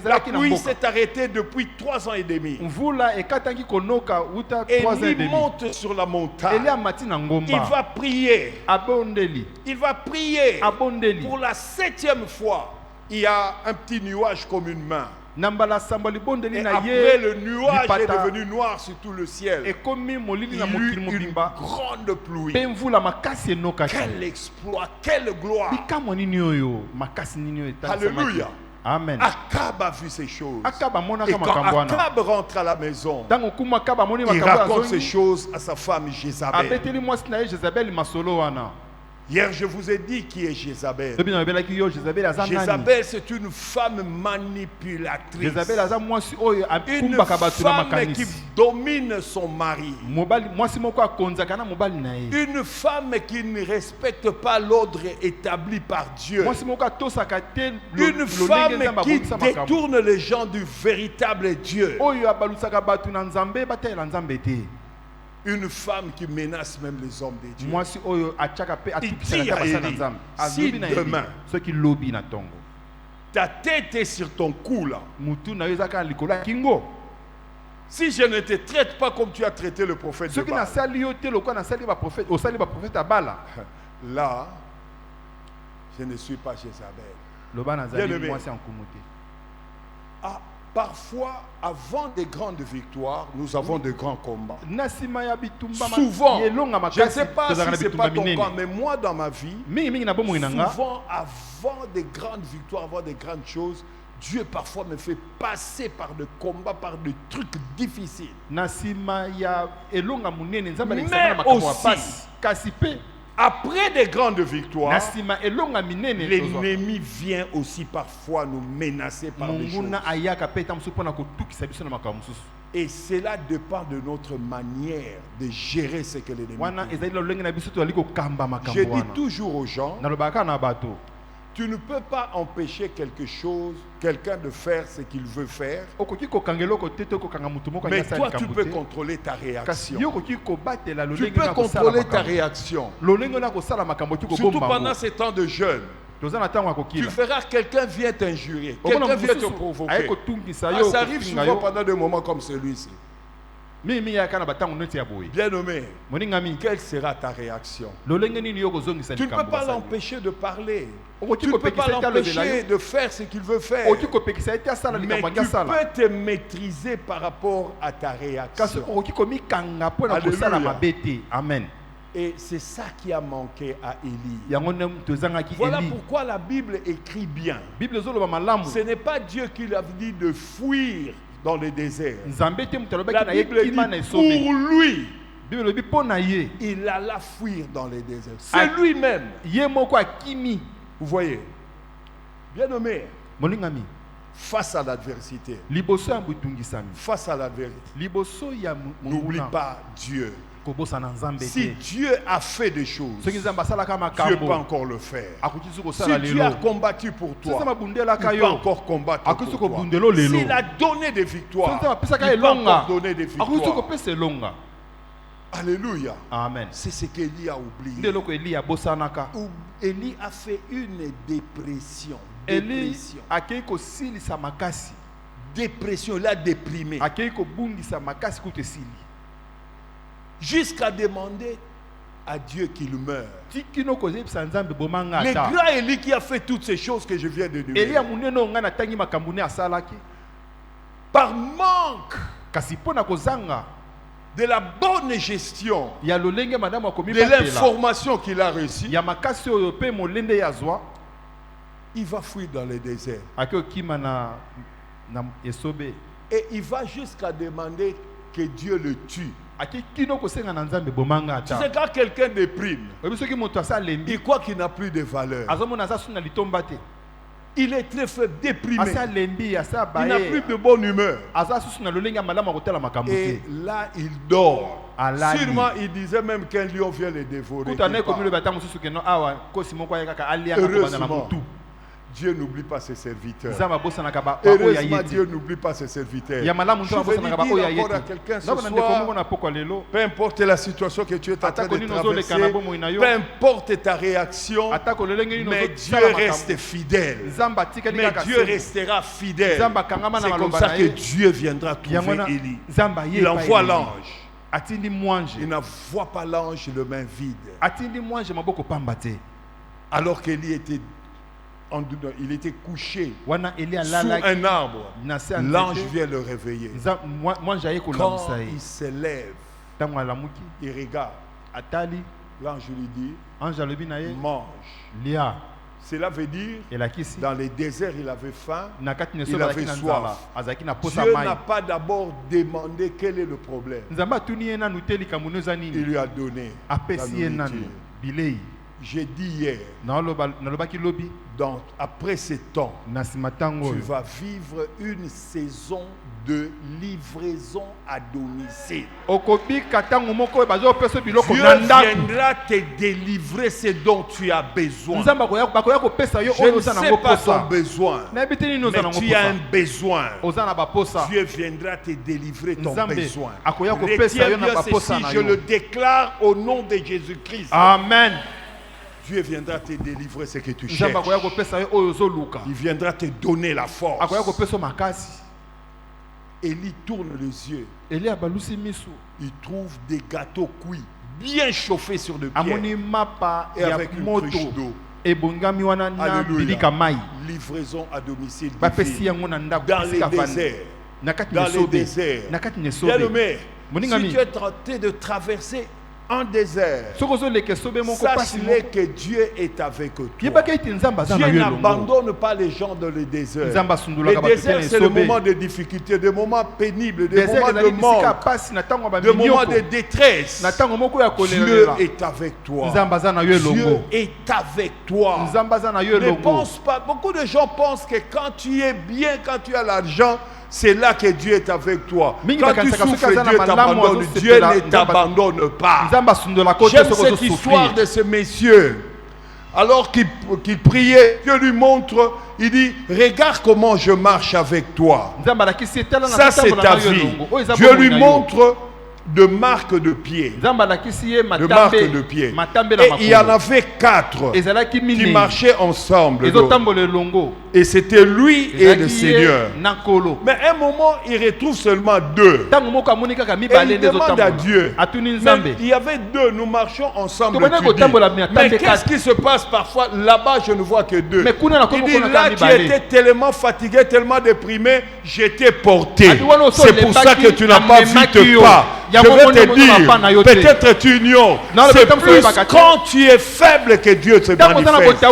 La pluie s'est arrêtée depuis 3 ans et demi. Et il monte sur la montagne. Il va prier. Il va prier. Pour la 7e fois, il y a un petit nuage comme une main. Et après, le nuage est devenu noir sur tout le ciel. Il y a eu une grande pluie. Quel exploit, quelle gloire. Alléluia. Amen. Akab a vu ces choses. Et quand Akab rentre à la maison, il raconte ces choses à sa femme Jézabel. Hier, je vous ai dit qui est Jézabel. Jézabel, c'est une femme manipulatrice. Une femme qui domine son mari. Une femme qui ne respecte pas l'ordre établi par Dieu. Une femme qui détourne les gens du véritable Dieu. Une femme qui menace même les hommes de Dieu. Il dit à Élie, si demain ta tête est sur ton cou là, si je ne te traite pas comme tu as traité le prophète de Baal, là, je ne suis pas Jézabel. Bien-aimé. Parfois, avant des grandes victoires, nous avons de grands combats. Souvent, je ne sais pas si ce n'est pas ton cas, mais moi dans ma vie, souvent avant des grandes victoires, avant des grandes choses, Dieu parfois me fait passer par des combats, par des trucs difficiles. Mais aussi, après des grandes victoires, l'ennemi vient aussi parfois nous menacer par des choses. Et cela dépend de notre manière de gérer ce que l'ennemi fait. Je dis toujours aux gens, tu ne peux pas empêcher quelqu'un de faire ce qu'il veut faire. Mais toi, tu peux contrôler ta réaction. Tu peux contrôler ta réaction. Surtout pendant ces temps de jeûne. Tu feras quelqu'un vient t'injurier, quelqu'un vient te provoquer. Ça arrive souvent pendant des moments comme celui-ci. Bien-aimé, quelle sera ta réaction? Tu ne peux pas l'empêcher de parler. Tu ne peux pas l'empêcher de faire ce qu'il veut faire. Mais tu peux te maîtriser par rapport à ta réaction. Alléluia. Amen. Et c'est ça qui a manqué à Élie. Voilà pourquoi la Bible écrit bien. Ce n'est pas Dieu qui lui a dit de fuir dans le désert. La Bible dit pour lui, il alla fuir dans le désert. C'est lui-même. Vous voyez, Bien-aimé, Molingami. face à l'adversité, Liboso ya butungisami. face à l'adversité, Liboso ya n'oublie pas Dieu. kobosa na Nzambe. Si Dieu a fait des choses, Soki Nzambe asalaka Dieu makambo. peut encore le faire. Akuti ko Si sala Dieu a lelo. combattu pour toi, Sasa mabundela il peut kayo. encore combattre Akuti ko pour toi. bundelo lelo. S'il a donné des victoires, Sasa pesa il ka peut elonga. encore donner des Akuti ko victoires. pesa elonga. Alléluia. Amen. C'est ce qu'Élie a oublié. Ndelo ko Eli ya bosanaka. Élie a fait une dépression. Eli Dépression. akei ko silisa makasi. Dépression, il a déprimé. Akei ko bungisa makasi kute sili. Jusqu'à demander à Dieu qu'il meure. Tikino ko zebisa Nzambe bomanga Le ata. grand Élie qui a fait toutes ces choses que je viens de Eli ya dire. munene ngana tangi makambune asalaki. Par manque Kasi pona kozanga de la bonne gestion ya lolenge madame akomi de batela. l'information qu'il a reçue, Ya makasi oyo pe molende ya zwa. il va fuir dans le désert. Akeo kima na esobe. Et il va jusqu'à demander que Dieu le tue. Aki kino kosenga na Nzambe bomanga Tu sais, ata. quand quelqu'un déprime, Obi soki moto asa lembi. il croit qu'il n'a plus de valeur. Azomona asa suna litomba te. Il est très faible, déprimé. Asa lembi, asa Il n'a plus baye. de bonne humeur. Asa suna lolenge malama kotala makambo Et te. là, il dort. Alali. Sûrement, il disait même qu'un lion vient le dévorer. Kuta ne qu'il komi le part. batango susu keno awa kosi moko ayaka alia ka kobanda na Heureusement, mutu. Dieu n'oublie pas ses serviteurs. Nzambe abosana ka ba oya Heureusement, yeti. Dieu n'oublie pas ses serviteurs. Ya malamu Je nzambe veux abosana ka dire ba oya encore à yeti. quelqu'un ce Nzambe na ndeko soir, mongo na poko lelo. peu importe la situation que tu es en train Atako de nino zoleka traverser, na bomoi na yo. peu importe ta réaction, Atako lolenge nino mais Dieu zosala reste makambo. fidèle. Nzambe atikali Mais kaka Dieu sembo. restera fidèle. Nzambe akangama na C'est comme maloba ça na que ye. Dieu viendra Yango trouver na Élie. Nzambe aye Il pa envoie Eli. l'ange. Atindi mwanje. Il n'envoie pas l'ange les mains vides. Atindi mwanje maboko pamba te. Alors qu'Élie était, il était couché Wana Eli sous alala un arbre, na se ya l'ange nzete. vient le réveiller. Mwanje aye Quand kolamisa il ye. se lève, Ntango alamuki il regarde. atali L'ange lui dit, ange alobi na ye mange. lia Cela veut dire, elakisi dans les déserts, il avait faim. na kati na Il esobe azalaki avait na soif. nzala azalaki na posa Dieu mai. n'a pas d'abord demandé quel est le problème. Nzambe atuni ye nanu te likambo no eza Il nini lui a donné la apesi ye nanu nourriture. bilei. J'ai dit hier, nalobaki lobi donc après ce temps, na nsima ntango tu oyo vas vivre une saison de livraison à domicile. okobika ntango moko oyo bazopesa biloko Dieu na ndako. viendra te délivrer ce dont tu as besoin. Nzambe bakoya kopesa yo Je oyo ne oza sais nango pas ton posa besoin, nayebi te nini oza mais nango tu as un posa besoin. oza na baposa. Dieu viendra te délivrer ton Nzambe besoin. akoya kopesa Retiens yo na bien baposa ceci, na je yo. le déclare au nom de Jésus-Christ. Amen. Dieu viendra te délivrer ce que tu Nzambe akoya cherches. kopesa yo oyo ozoluka. Il viendra te donner la force. Akoya kopesa yo makasi. Élie tourne les yeux. Eli abalusi miso. Il trouve des gâteaux cuits, bien chauffés sur le Amoni pied. mapa Et ya avec une moto cruche d'eau. ebongami wana na Alléluia. bilika mai. Livraison à domicile. Bapesi divine. yango na ndako Dans les esika vandi. déserts. Na kati Dans na les esobe. déserts. Na kati na Bien esobe. aimé, Moningami. si tu es tenté de traverser un désert, Soko ozoleka esobe moko pasi sache-le moko. que Dieu est avec toi. Yebaka ete Nzambe aza na Dieu yo elongo. n'abandonne pas les gens dans les déserts. Nzambe asundolaka Les bato te déserts, na c'est le esobe. moment de difficulté, des moments pénibles, des Désert moments de ezali bisika manque, pasi na ntango ya des moments de baminyoko. détresse. Na ntango moko ya Dieu kolelela. est avec toi. Nzambe aza na yo Dieu elongo. est avec toi. Nzambe aza na yo Ne elongo. pense pas. Beaucoup de gens pensent que quand tu es bien, quand tu as l'argent, c'est là que Dieu est avec toi. Mingi Quand tu bakanisaka soki souffres, aza na Dieu malamu t'abandonne. azosepela, Dieu ne Nzambe- t'abandonne pas. Nzambe asundolaka yo te J'aime soko cette histoire ozosouffrir. de ce monsieur. Alors qu'il priait, Dieu lui montre, il dit, regarde comment je marche avec toi. Nzambe alakisi etala na Ça, c'est kotambola ta na yo vie. elongo. Oyo eza Dieu bomoi lui na yo. montre de marques de pied. Nzambe alakisi ye De marques de pied. matambe na Et il y en makolo. avait 4 Ezalaki qui minei. marchaient ensemble. Ezotambola elongo. Et c'était lui et le Ezalaki ye Seigneur. na nkolo. Mais à un moment, il retrouve seulement 2. Ntango moko amoni kaka Et mibale il nde demande à ezotambola. Dieu. Atuni Mais Nzambe. il y avait 2, nous marchons ensemble. Tobandaki tu dis. kotambola me atambe Mais qu'est-ce quatre. qui se passe parfois? Là-bas, je ne vois que 2. Mais kuna na Il komo dit, kona là, ka tu mibale. étais tellement fatigué, tellement déprimé, j'étais porté. Adi wana oso C'est pour ça que lebaki, tu n'as pas vu amemaki tes yo. pas. je vais te dire, peut-être tu ignores, c'est plus quand tu es faible que Dieu se manifeste.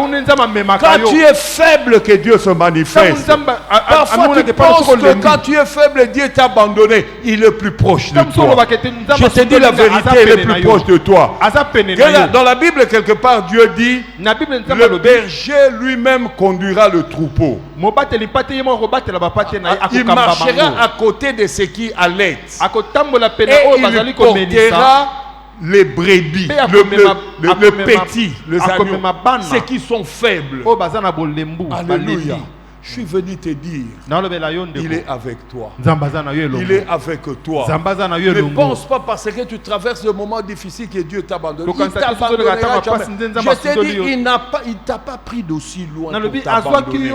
Quand tu es faible que Dieu se manifeste. Parfois tu penses que quand tu es faible, Dieu t'a abandonné. Il est plus proche de toi. Je te dis la vérité, il est plus proche de toi. Dans la Bible, quelque part, Dieu dit, le berger lui-même conduira le troupeau. Il marchera à côté de ceux qui allaitent. Et il portera les brebis, le petit, les agneaux, ceux qui sont faibles. Alléluia. Je suis venu te dire, il est avec toi. Il est avec toi. Ne pense pas parce que tu traverses le moment difficile que Dieu t'a abandonné. Il t'abandonnera jamais. Je te dis, il ne t'a pas pris d'aussi loin pour t'abandonner.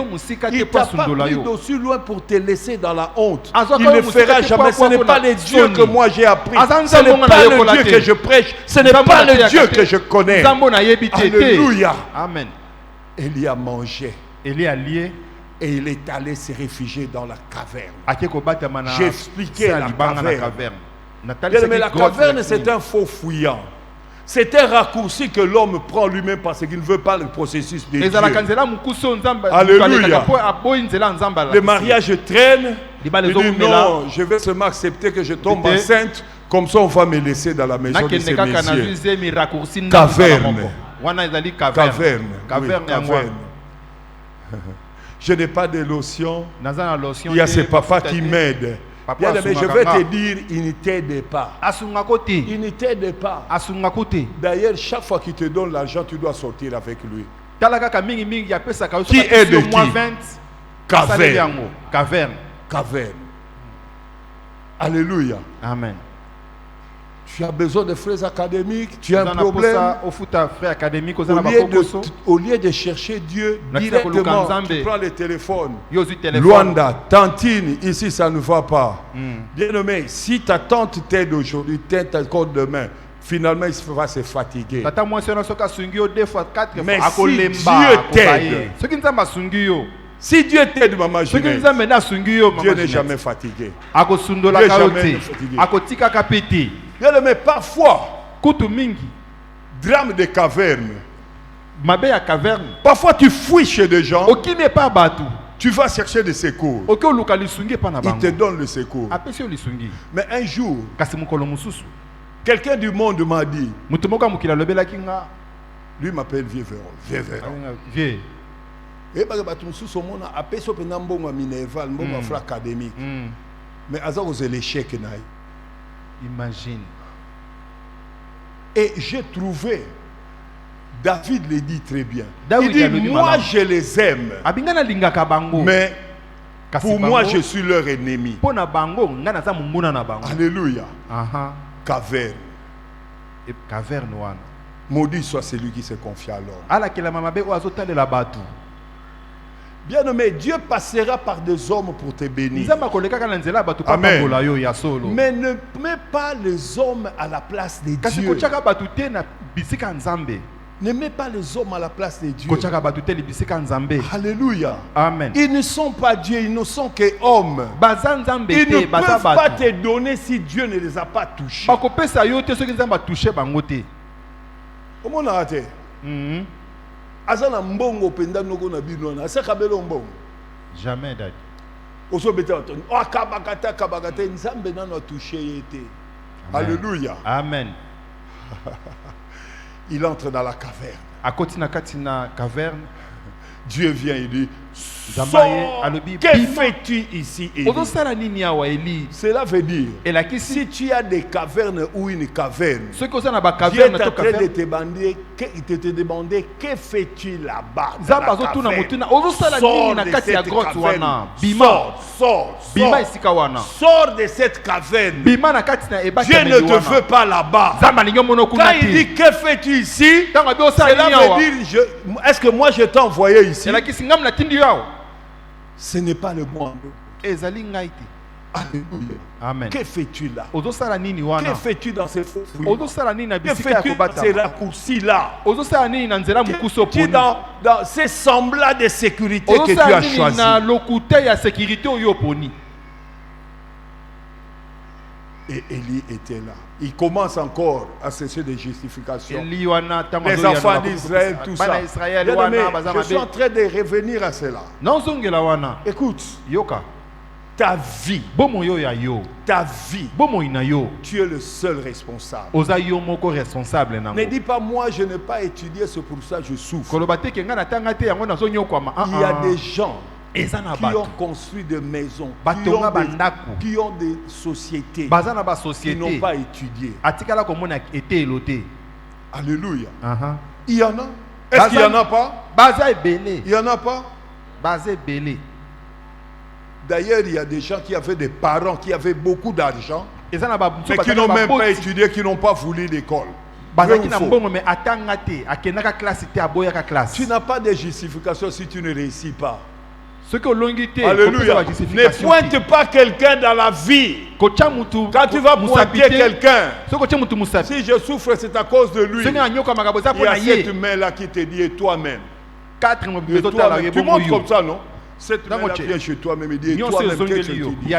Il ne t'a pas pris d'aussi loin pour te laisser dans la honte. Il ne fera jamais. Ce n'est pas le Dieu que moi j'ai appris. Ce n'est pas le Dieu que je prêche. Ce n'est pas le Dieu que je connais. Alléluia. Amen. Élie a mangé. Élie a lié. Et il est allé se réfugier dans la caverne. J'ai expliqué la caverne. Mais la caverne, c'est un faux fouillant. C'est un raccourci que l'homme prend lui-même parce qu'il ne veut pas le processus de Dieu. Alléluia. Le mariage traîne. Il dit non, je vais seulement accepter que je tombe enceinte. Comme ça, on va me laisser dans la maison de ces messieurs. Caverne. Caverne. Je n'ai pas de lotion. Il y a ce papa qui m'aide. Je vais te dire, il ne t'aide pas. Il ne t'aide pas. D'ailleurs, chaque fois qu'il te donne l'argent, tu dois sortir avec lui. Qui aide qui? Caverne. Alléluia. Amen. Tu as besoin de frères académiques, tu as un problème. Au lieu de chercher Dieu directement, tu prends le téléphone. Luanda, tantine, ici ça ne va pas. Bien-aimé, si ta tante t'aide aujourd'hui, t'aide encore demain, finalement il va se fatiguer. Mais si Dieu t'aide, si Dieu t'aide, maman Jeunesse, Dieu n'est jamais fatigué. Dieu n'est jamais fatigué. Mais parfois, drame de caverne. Parfois tu fouilles chez des gens. Tu vas chercher des secours. Il te donne le secours. Mais un jour, quelqu'un du monde m'a dit, lui m'appelle Vieux Véron. Et académique. Mais l'échec. Imagine. Et j'ai trouvé, David le dit très bien. Il dit, moi je les aime. Mais pour moi je suis leur ennemi. Alléluia. Caverne. Maudit soit celui qui se confie à l'homme. Bien-aimé, Dieu passera par des hommes pour te bénir. Amen. Mais ne mets pas les hommes à la place de Dieu. Ne mets pas les hommes à la place de Dieu. Alléluia. Amen. Ils ne sont pas Dieu, ils ne sont que hommes. Ils ne peuvent pas te donner si Dieu ne les a pas touchés. Comment on a raté? Azana mbongo penda noko na binona asakabelo mbongo jamais dadi oso beta otoni o kabagata nzambe nano touché yete. Alléluia. Amen. Il entre dans la caverne. Akotina katina caverne. Dieu vient et dit, que fais-tu ici, Élie? Cela veut dire, si tu as des cavernes ou une caverne, Dieu est en train de te demander, que fais-tu là-bas? Sors de cette caverne. Dieu ne te veut pas là-bas. Quand il dit, que fais-tu ici? Cela veut dire, est-ce que moi je t'ai envoyé ici? Ce n'est pas le monde. Alléluia. Amen. Que fais-tu là? Que fais-tu dans ces faux fouilles? Que fais-tu dans ces raccourcis-là? Que fais-tu dans ces semblats de sécurité que tu as choisis? Et Élie était là. Il commence encore à cesser de justifications. Les Les enfants d'Israël, tout ça. Bien-aimé, je suis en train de revenir à cela. Écoute, yoka ta vie, bomo yo ya yo ta vie, bomo ina yo tu es le seul responsable. oza yo moko responsable nango. Ne dis pas moi je n'ai pas étudié, c'est pour ça que je souffre. Koloba te ke nga na tanga te yango nazo nyokwama. Il y a des gens ezana qui bato ont construit des maisons, batonga bandako qui ont des sociétés, bazana ba qui société n'ont pas étudié. atikala komona été eloté. Alléluia. Aha. Il y en a. Est-ce qu'il n'y en a pas? Baza ebele. Il n'y en a pas. Baza ebele. D'ailleurs, il y a des gens qui avaient des parents qui avaient beaucoup d'argent, Ezana ba mais qui n'ont même pas étudié, qui n'ont pas voulu l'école. bazaki na mbongo me atanga te akendaka classe te aboyaka classe. Tu n'as pas de justification si tu ne réussis pas. Ce que longi te Alléluia. Ne pointe pas quelqu'un dans la vie. Quand tu vas pointer quelqu'un, si je souffre, c'est à cause de lui. Il y a cette main-là qui te dit, et toi-même. Tu montres comme ça, non? Cette main-là vient chez toi-même et dit, et toi-même, qu'est-ce que tu dis?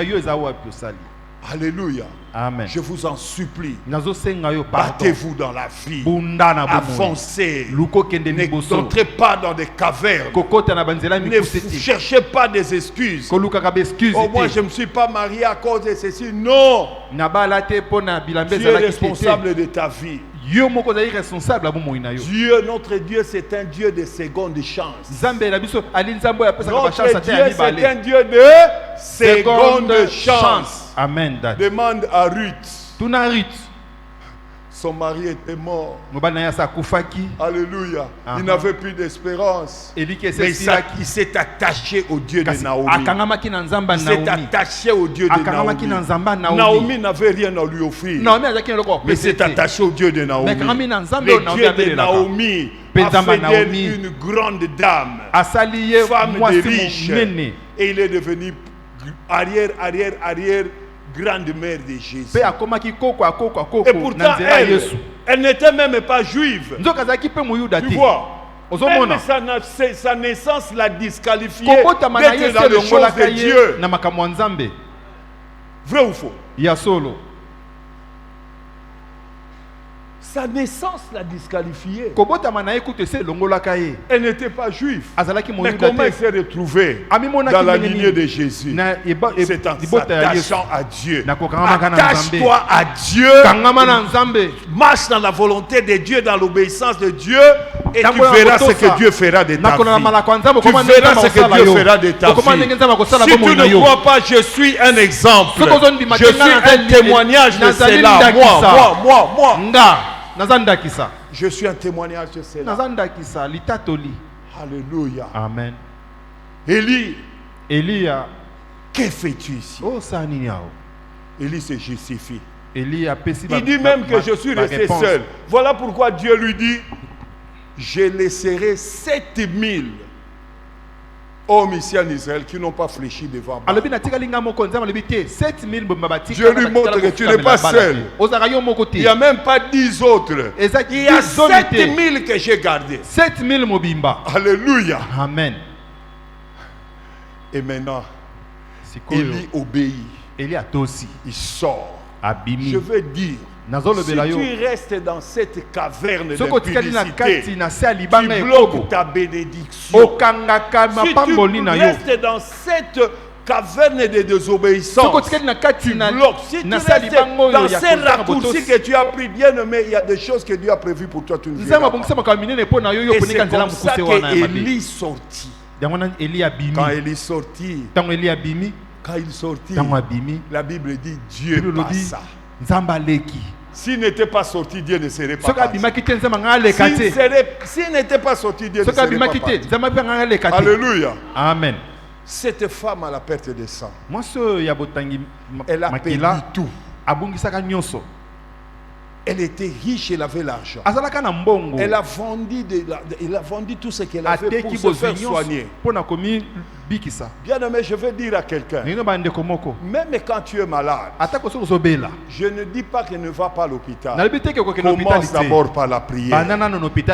Alléluia. Amen. Je vous en supplie. Battez-vous Battez-vous dans la vie. Avancez. N'entrez pas dans des cavernes. Ne cherchez pas des excuses. Oh, moi, je ne me suis pas marié à cause de ceci. Non. Tu es responsable de ta vie. Dieu, notre Dieu, c'est un Dieu de seconde chance. Notre Dieu, c'est un Dieu de seconde chance. Amen. Demande à Ruth. Ruth. Son mari était mort. Alléluia. Uh-huh. Il n'avait plus d'espérance. Mais il s'est attaché au Dieu de Naomi. Il s'est attaché au Dieu de Naomi. Naomi n'avait rien à lui offrir. Mais il s'est attaché au Dieu de Naomi. Le Dieu de Naomi a fait d'elle une grande dame, femme de riche. Et il est devenu arrière grande-mère de Jésus. Et pourtant, elle n'était même pas juive. Tu vois, même sa naissance l'a disqualifiée d'être dans les choses de Dieu. Vrai ou faux? Sa naissance l'a disqualifiée. Elle n'était pas juive. Mais comment elle s'est retrouvée dans la lignée de Jésus? C'est en s'attachant à Dieu. Attache-toi à Dieu. Marche dans la volonté de Dieu, dans l'obéissance de Dieu. Et tu verras ce que Dieu fera de ta vie. Tu verras ce que Dieu fera de ta vie. Si tu ne crois pas, je suis un exemple. Je suis un témoignage de cela. Moi. Je suis un témoignage de cela. Alléluia. Amen. Élie, Elia, que fais-tu ici? Élie se justifie. Il dit même que je suis resté seul. Voilà pourquoi Dieu lui dit, je laisserai 7000 hommes ici en Israël qui n'ont pas fléchi devant moi. Je lui montre que tu n'es pas seul. Il n'y a même pas 10 autres. Il y a 7000 que j'ai gardés. Alléluia. Amen. Et maintenant, Élie obéit. Il sort. Je veux dire, si tu restes dans cette caverne de publicité, tu bloques ta bénédiction. Si tu restes dans cette caverne de désobéissance, tu bloques. Si tu restes dans ces raccourcis que tu as pris, bien aimé, il y a des choses que Dieu a prévues pour toi, tu ne verras pas. Et c'est comme ça qu'Élie sortit. Quand il sortit, la Bible dit Dieu passa. S'il n'était pas sorti, Dieu ne serait pas passé. S'il n'était pas sorti, Dieu ne serait pas passé. Alléluia. Amen. Cette femme à la perte de sang, elle a perdu tout. Elle était riche, elle avait l'argent. Elle a vendu tout ce qu'elle avait pour se faire soigner. Bien aimé, je veux dire à quelqu'un, même quand tu es malade, je ne dis pas qu'il ne va pas à l'hôpital. Commence d'abord par la prière.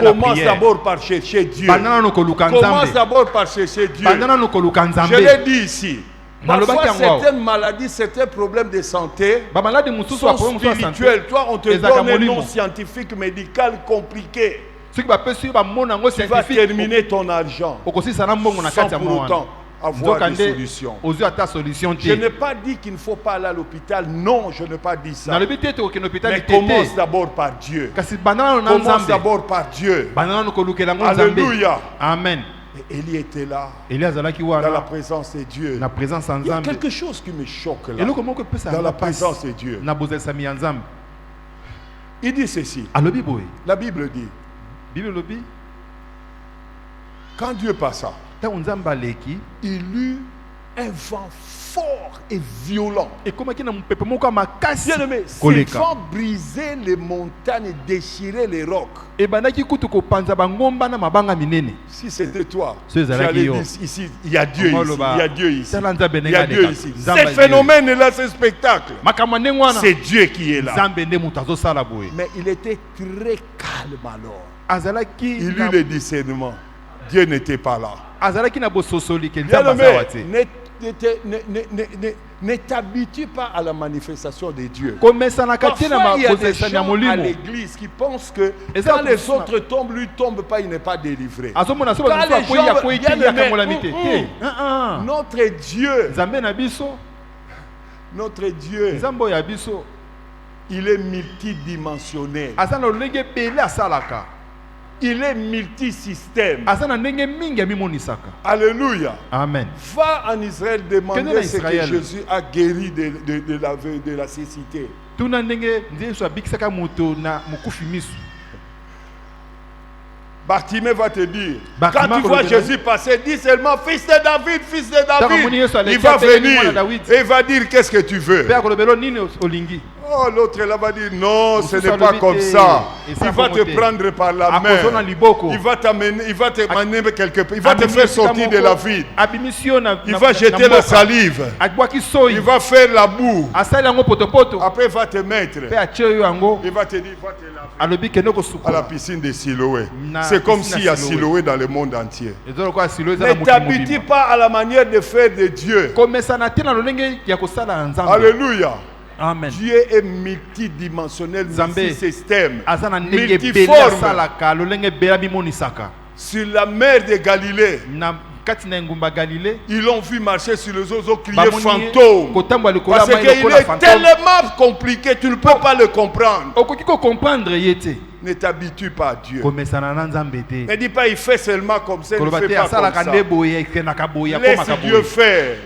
Commence d'abord par chercher Dieu. Commence d'abord par chercher Dieu. Je l'ai dit ici. Parfois, certaines maladies, certains problèmes de santé sont spirituels. Toi, on te donne un nom scientifique, médical compliqué. Tu vas terminer ton argent sans pour autant avoir des solutions. Je n'ai pas dit qu'il ne faut pas aller à l'hôpital. Non, je n'ai pas dit ça. Mais commence d'abord par Dieu. Commence d'abord par Dieu. Alléluia. Amen. Et Élie était là, dans la présence de Dieu. Il y a quelque chose qui me choque là, dans la présence de Dieu. Il dit ceci. La Bible dit, quand Dieu passa, il eut un vent fort et violent. Bien aimé, ce vent brisait les montagnes, déchirait les rocs. Si c'était toi, j'allais dire ici, il y a Dieu ici, il y a Dieu ici, il y a Dieu ici. Ces phénomènes-là, ce spectacle, c'est Dieu qui est là. Mais il était très calme alors. Il eut le discernement. Dieu n'était pas là. Ne t'habitue pas à la manifestation de Dieu. Parfois, il y a des gens à l'église qui pensent que quand les autres tombent, lui ne tombe pas, il n'est pas délivré. Quand les gens viennent, notre Dieu, il est multidimensionnel. Il est multisystème. Alléluia. Amen. Va en Israël demander ce que Jésus a guéri de la cécité. Bartimée va te dire, quand tu vois Jésus passer, dis seulement fils de David, fils de David. Il va venir et il va dire qu'est-ce que tu veux. Oh, l'autre là va dire non, ce n'est pas comme ça. Il va te prendre par la main. Il va t'amener, il va te mener quelque part. Il va te faire sortir de la vie. Il va jeter la salive. Il va faire la boue. Après, il va te mettre. Il va te dire, va te laver à la piscine de Siloé. C'est comme s'il y a Siloé dans le monde entier. Ne t'habitue pas à la manière de faire de Dieu. Alléluia. Amen. Dieu est multidimensionnel, multisystème, multiforme. Sur la mer de Galilée, ils l'ont vu marcher sur les eaux, crier fantôme. Parce qu'il est tellement compliqué, tu ne peux pas le comprendre. Ne t'habitue pas à Dieu. Ne dis pas il fait seulement comme ça, il ne fait pas comme ça. Laisse Dieu faire.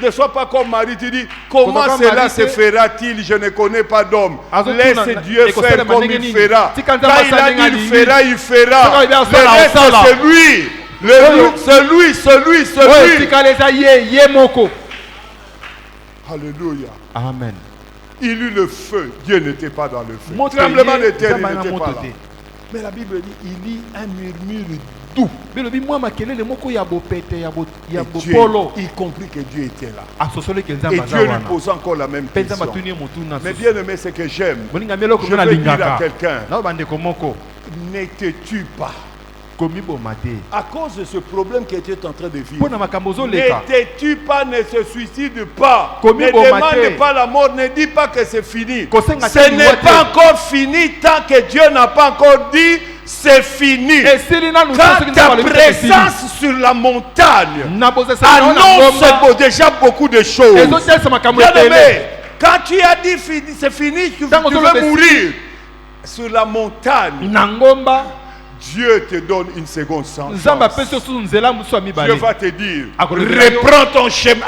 Ne sois pas comme Marie, tu dis comment cela se fera-t-il, je ne connais pas d'homme. Laisse Dieu faire comme il fera. Quand il a dit il fera, il fera. Le reste c'est lui. C'est lui. Alléluia. Amen. Il eut le feu, Dieu n'était pas dans le feu. Le tremblement de terre, il n'était pas là. Mais la Bible dit, il y a un murmure doux. Il comprit que Dieu était là. Et Dieu lui pose encore la même question. Mais bien aimé, ce que j'aime, je veux dire à quelqu'un, ne te tue pas. À cause de ce problème que tu es en train de vivre, ne te tue pas, ne se suicide pas, ne demande pas la mort, ne dis pas que c'est fini. Ce n'est pas encore fini tant que Dieu n'a pas encore dit c'est fini. Quand ta présence sur la montagne annonce déjà beaucoup de choses. Bien aimé, quand tu as dit c'est fini, tu veux mourir sur la montagne. Dieu te donne une seconde chance. Dieu va te dire, reprends ton chemin.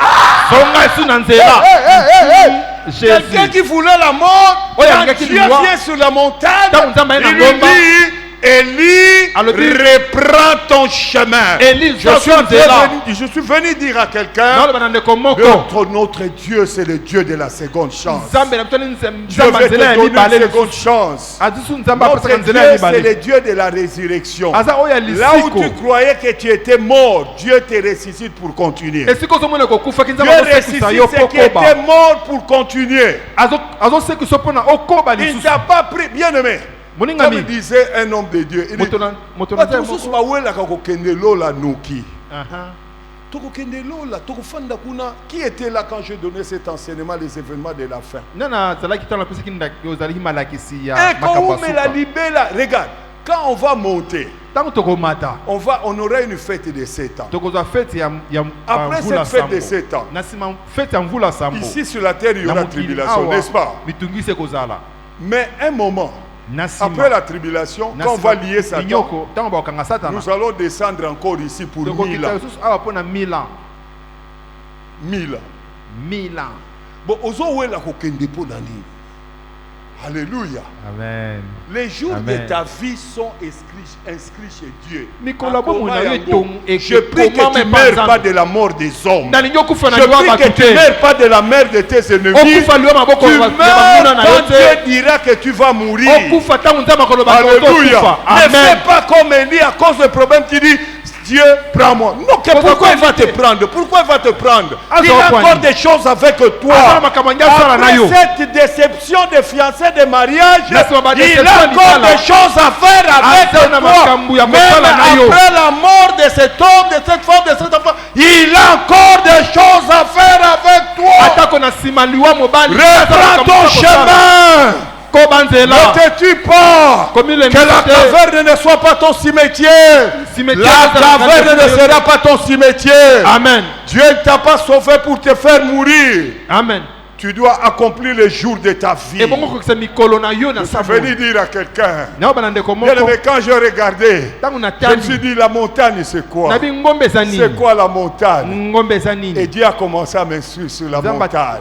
Quelqu'un qui voulait la mort, quand Dieu vient sur la montagne, il lui dit, Élie, reprends ton chemin. Je suis venu dire à quelqu'un, notre Dieu, c'est le Dieu de la seconde chance. Je vais te donner une seconde chance. Notre Dieu, c'est le Dieu de la résurrection. Là où tu croyais que tu étais mort, Dieu te ressuscite pour continuer. Dieu ressuscite ceux qui étaient morts pour continuer. Il ne t'a pas pris, bien aimé. Comme disait un homme de Dieu, il dit, Qui était là quand je donnais cet enseignement, les événements de la fin? Regarde, quand on va monter, on aura une fête de 7 ans. Après cette fête de 7 ans, ici sur la terre, il y aura tribulation, n'est-ce pas? Mais un moment, après la tribulation, quand on va lier Satan, nous allons descendre encore ici pour 1000 ans. 1000 ans. Bon, où est la Alléluia. Amen. Les jours Amen. de ta vie sont inscrits chez Dieu. Je prie que tu ne meurs pas de la mort des hommes. Je prie que tu ne meurs pas de la mort de tes ennemis. Tu meurs quand Dieu dira que tu vas mourir. Alléluia. Ne fais pas comme Élie à cause du problème qui dit Dieu, prends-moi. Non, pourquoi il va te prendre? Pourquoi il va te prendre? Il a encore des choses avec toi. Après cette déception de fiançailles, de mariage, il a encore des choses à faire avec toi. Même après la mort de cet homme, de cette femme, de cet enfant, il a encore des choses à faire avec toi. Reprends ton chemin. Ne te tue pas. Que la caverne ne soit pas ton cimetière. La caverne ne sera pas ton cimetière. Amen. Dieu ne t'a pas sauvé pour te faire mourir. Amen. Tu dois accomplir les jours de ta vie. Je venais dire à quelqu'un, quand je regardais, je me suis dit, la montagne c'est quoi? C'est quoi la montagne? Et Dieu a commencé à m'instruire sur la montagne.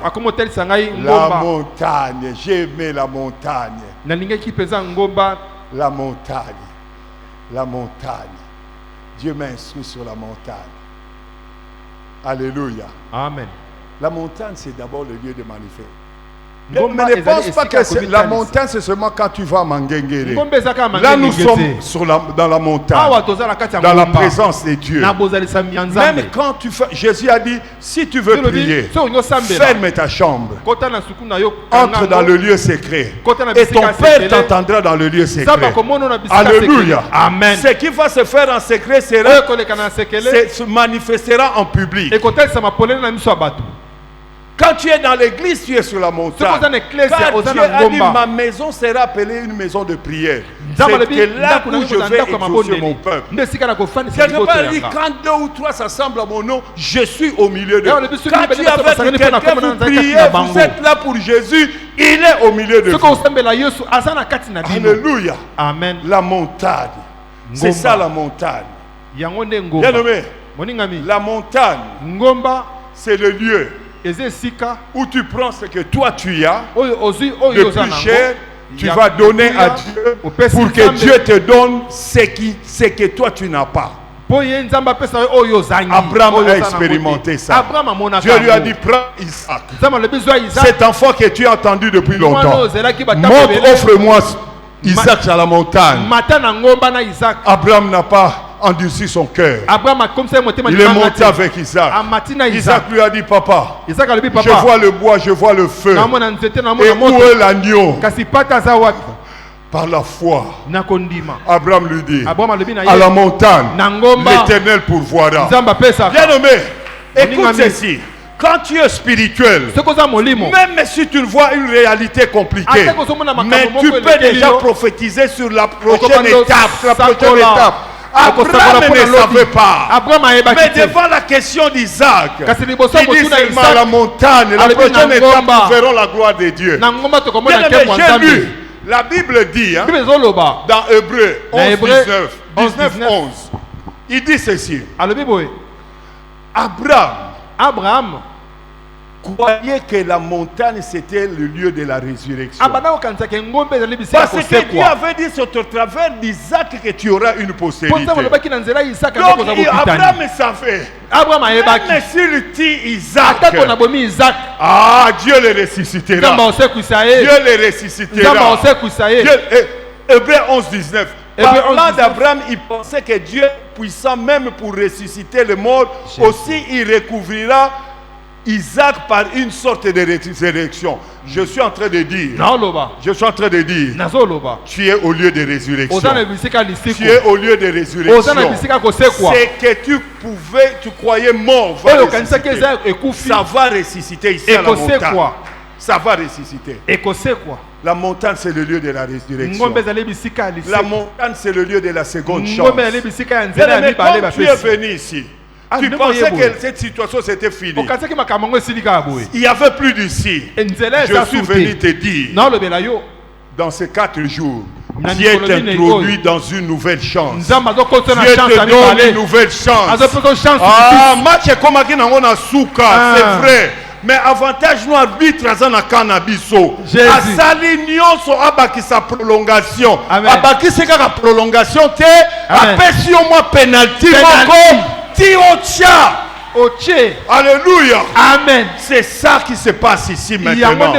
La montagne, j'ai aimé la montagne. La montagne. La montagne. Dieu m'a instruit sur la montagne. Alléluia. Amen. La montagne, c'est d'abord le lieu de manifester. Mais ne pense pas que la montagne, c'est seulement quand tu vas à Mangengere. Là, nous sommes dans la montagne, dans la présence de Dieu. Même quand tu fais, Jésus a dit, si tu veux prier, ferme ta chambre, entre dans le lieu secret, et ton Père t'entendra dans le lieu secret. Alléluia. Amen. Ce qui va se faire en secret se manifestera en public. Quand tu es dans l'église, tu es sur la montagne. Quand Dieu a dit, ma maison sera appelée une maison de prière. C'est que là où je vais exaucer mon peuple. Quelque part, il dit, quand 2 ou 3 s'assemblent à mon nom, je suis au milieu d'eux. Quand tu es avec quelqu'un, vous priez, vous êtes là pour Jésus, il est au milieu de vous. Alléluia. Amen. La montagne. C'est ça la montagne. Bien-aimé, la montagne, c'est le lieu où tu prends ce que toi tu as, le plus cher, tu vas donner à Dieu pour que Dieu te donne ce que toi tu n'as pas. Abraham a expérimenté ça. Dieu lui a dit, prends Isaac. Cet enfant que tu as entendu depuis longtemps. Monte, offre-moi Isaac à la montagne. Abraham n'a pas endurci son cœur. Il est monté avec Isaac. Isaac lui a dit, papa, je vois le bois, je vois le feu. Et où est l'agneau? Par la foi, Abraham lui dit, à la montagne, l'Éternel pourvoira. Bien-aimé, écoute ceci. Quand tu es spirituel, même si tu vois une réalité compliquée, mais tu peux déjà prophétiser sur la prochaine étape. Abraham ne savait pas. Mais devant la question d'Isaac, il dit seulement à la montagne, la prochaine étape, nous verrons la gloire de Dieu. Bien aimé, j'ai lu, la Bible dit, dans Hébreux 19, 11, il dit ceci. Abraham croyait que la montagne c'était le lieu de la résurrection. Parce que Dieu avait dit sur ton travers d'Isaac que tu auras une postérité. Donc Abraham savait. Même s'il tue Isaac, Dieu le ressuscitera. Dieu le ressuscitera. Hébreux 11, 19. Parlant d'Abraham, il pensait que Dieu puissant même pour ressusciter les morts, aussi il recouvrira Isaac par une sorte de résurrection. Je suis en train de dire, tu es au lieu de résurrection. Tu es au lieu de résurrection. C'est que tu croyais mort. Ça va ressusciter ici à la montagne. Ça va ressusciter. La montagne, c'est le lieu de la résurrection. La montagne, c'est le lieu de la seconde chance. Mais quand tu es venu ici, tu pensais que cette situation c'était fini. Il n'y avait plus d'ici. Je suis venu te dire, dans ces 4 jours, Dieu t'introduit dans une nouvelle chance. Dieu te donne une nouvelle chance. Ah, match comme à Souka, c'est vrai. Mais avantage nous arbitre à cannabiso. Asali nyonso abaki sa prolongation. Abaki se ka prolongation te. Apesi au moins penalty moko. Ti ocha. Alléluia. Amen. C'est ça qui se passe ici maintenant.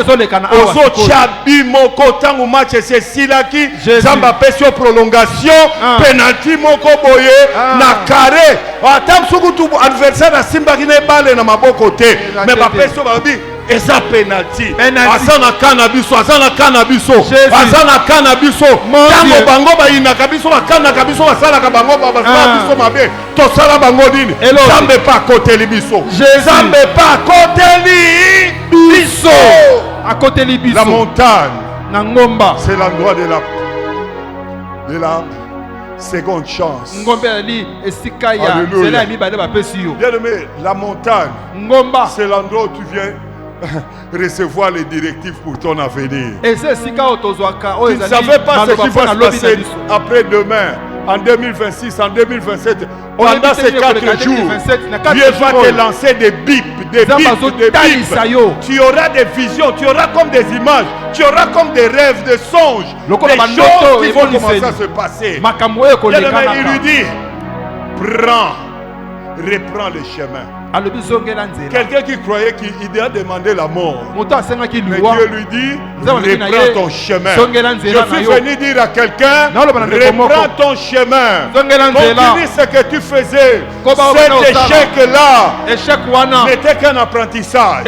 Ozocha bimoko tangu match c'est silaki. Zamba pesi au prolongation. Penalty moko boye na carré. Atam sukutu adversaire na simba ki ne bale na maboko te. Mais ba pesi o babi eza penalty. Azana cannabiso, azana cannabiso. Azana cannabiso. Tango bango ba ina kabiso ba kana kabiso ba sala ka bango ba sala biso mabe. To sala bango dini. Zambe pa côté libiso. Zambe pa côté libiso. À côté libiso. La montagne. Na ngomba. C'est l'endroit de la seconde chance. Alléluia. Bien aimé, la montagne, c'est l'endroit où tu viens recevoir les directives pour ton avenir. Tu ne savais pas ce qui va se passer après-demain, en 2026, en 2027. Pendant ces 4 jours, Dieu va te lancer des bips, des bips. Tu auras des visions, tu auras comme des images, tu auras comme des rêves, des songes, des choses qui vont commencer à se passer. Il lui dit, reprends le chemin. Quelqu'un qui croyait qu'il a demandé la mort, mais Dieu lui dit, reprends ton chemin. Je suis venu dire à quelqu'un, reprends ton chemin. Continue ce que tu faisais. Cet échec-là n'était qu'un apprentissage.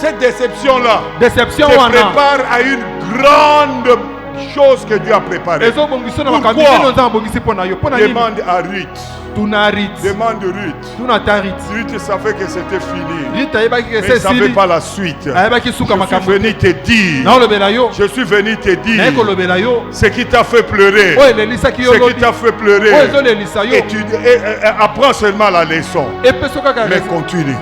Cette déception-là te prépare à une grande chose que Dieu a préparée. Pourquoi? Demande à Ruth. Demande Ruth. Ruth savait que c'était fini. Mais elle ne savait pas la suite. Je suis venu te dire. Ce qui t'a fait pleurer. Ce qui t'a fait pleurer. Et tu apprends seulement la leçon. Mais continue.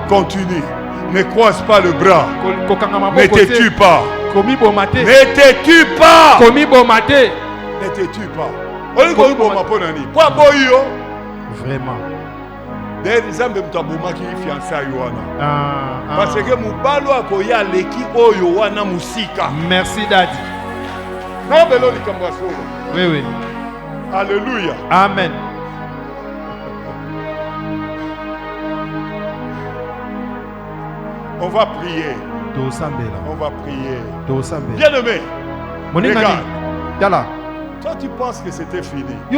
Continue. Ne croise pas le bras. Ne te tue pas. Ne te tue pas. Ne te tue pas. Vraiment. Parce que mubalo akoya leki oyo wana musika. Merci Daddy. Oui. Alléluia. Amen. On va prier. On va prier. Bien aimé. Regarde. Toi tu penses que c'était fini. Si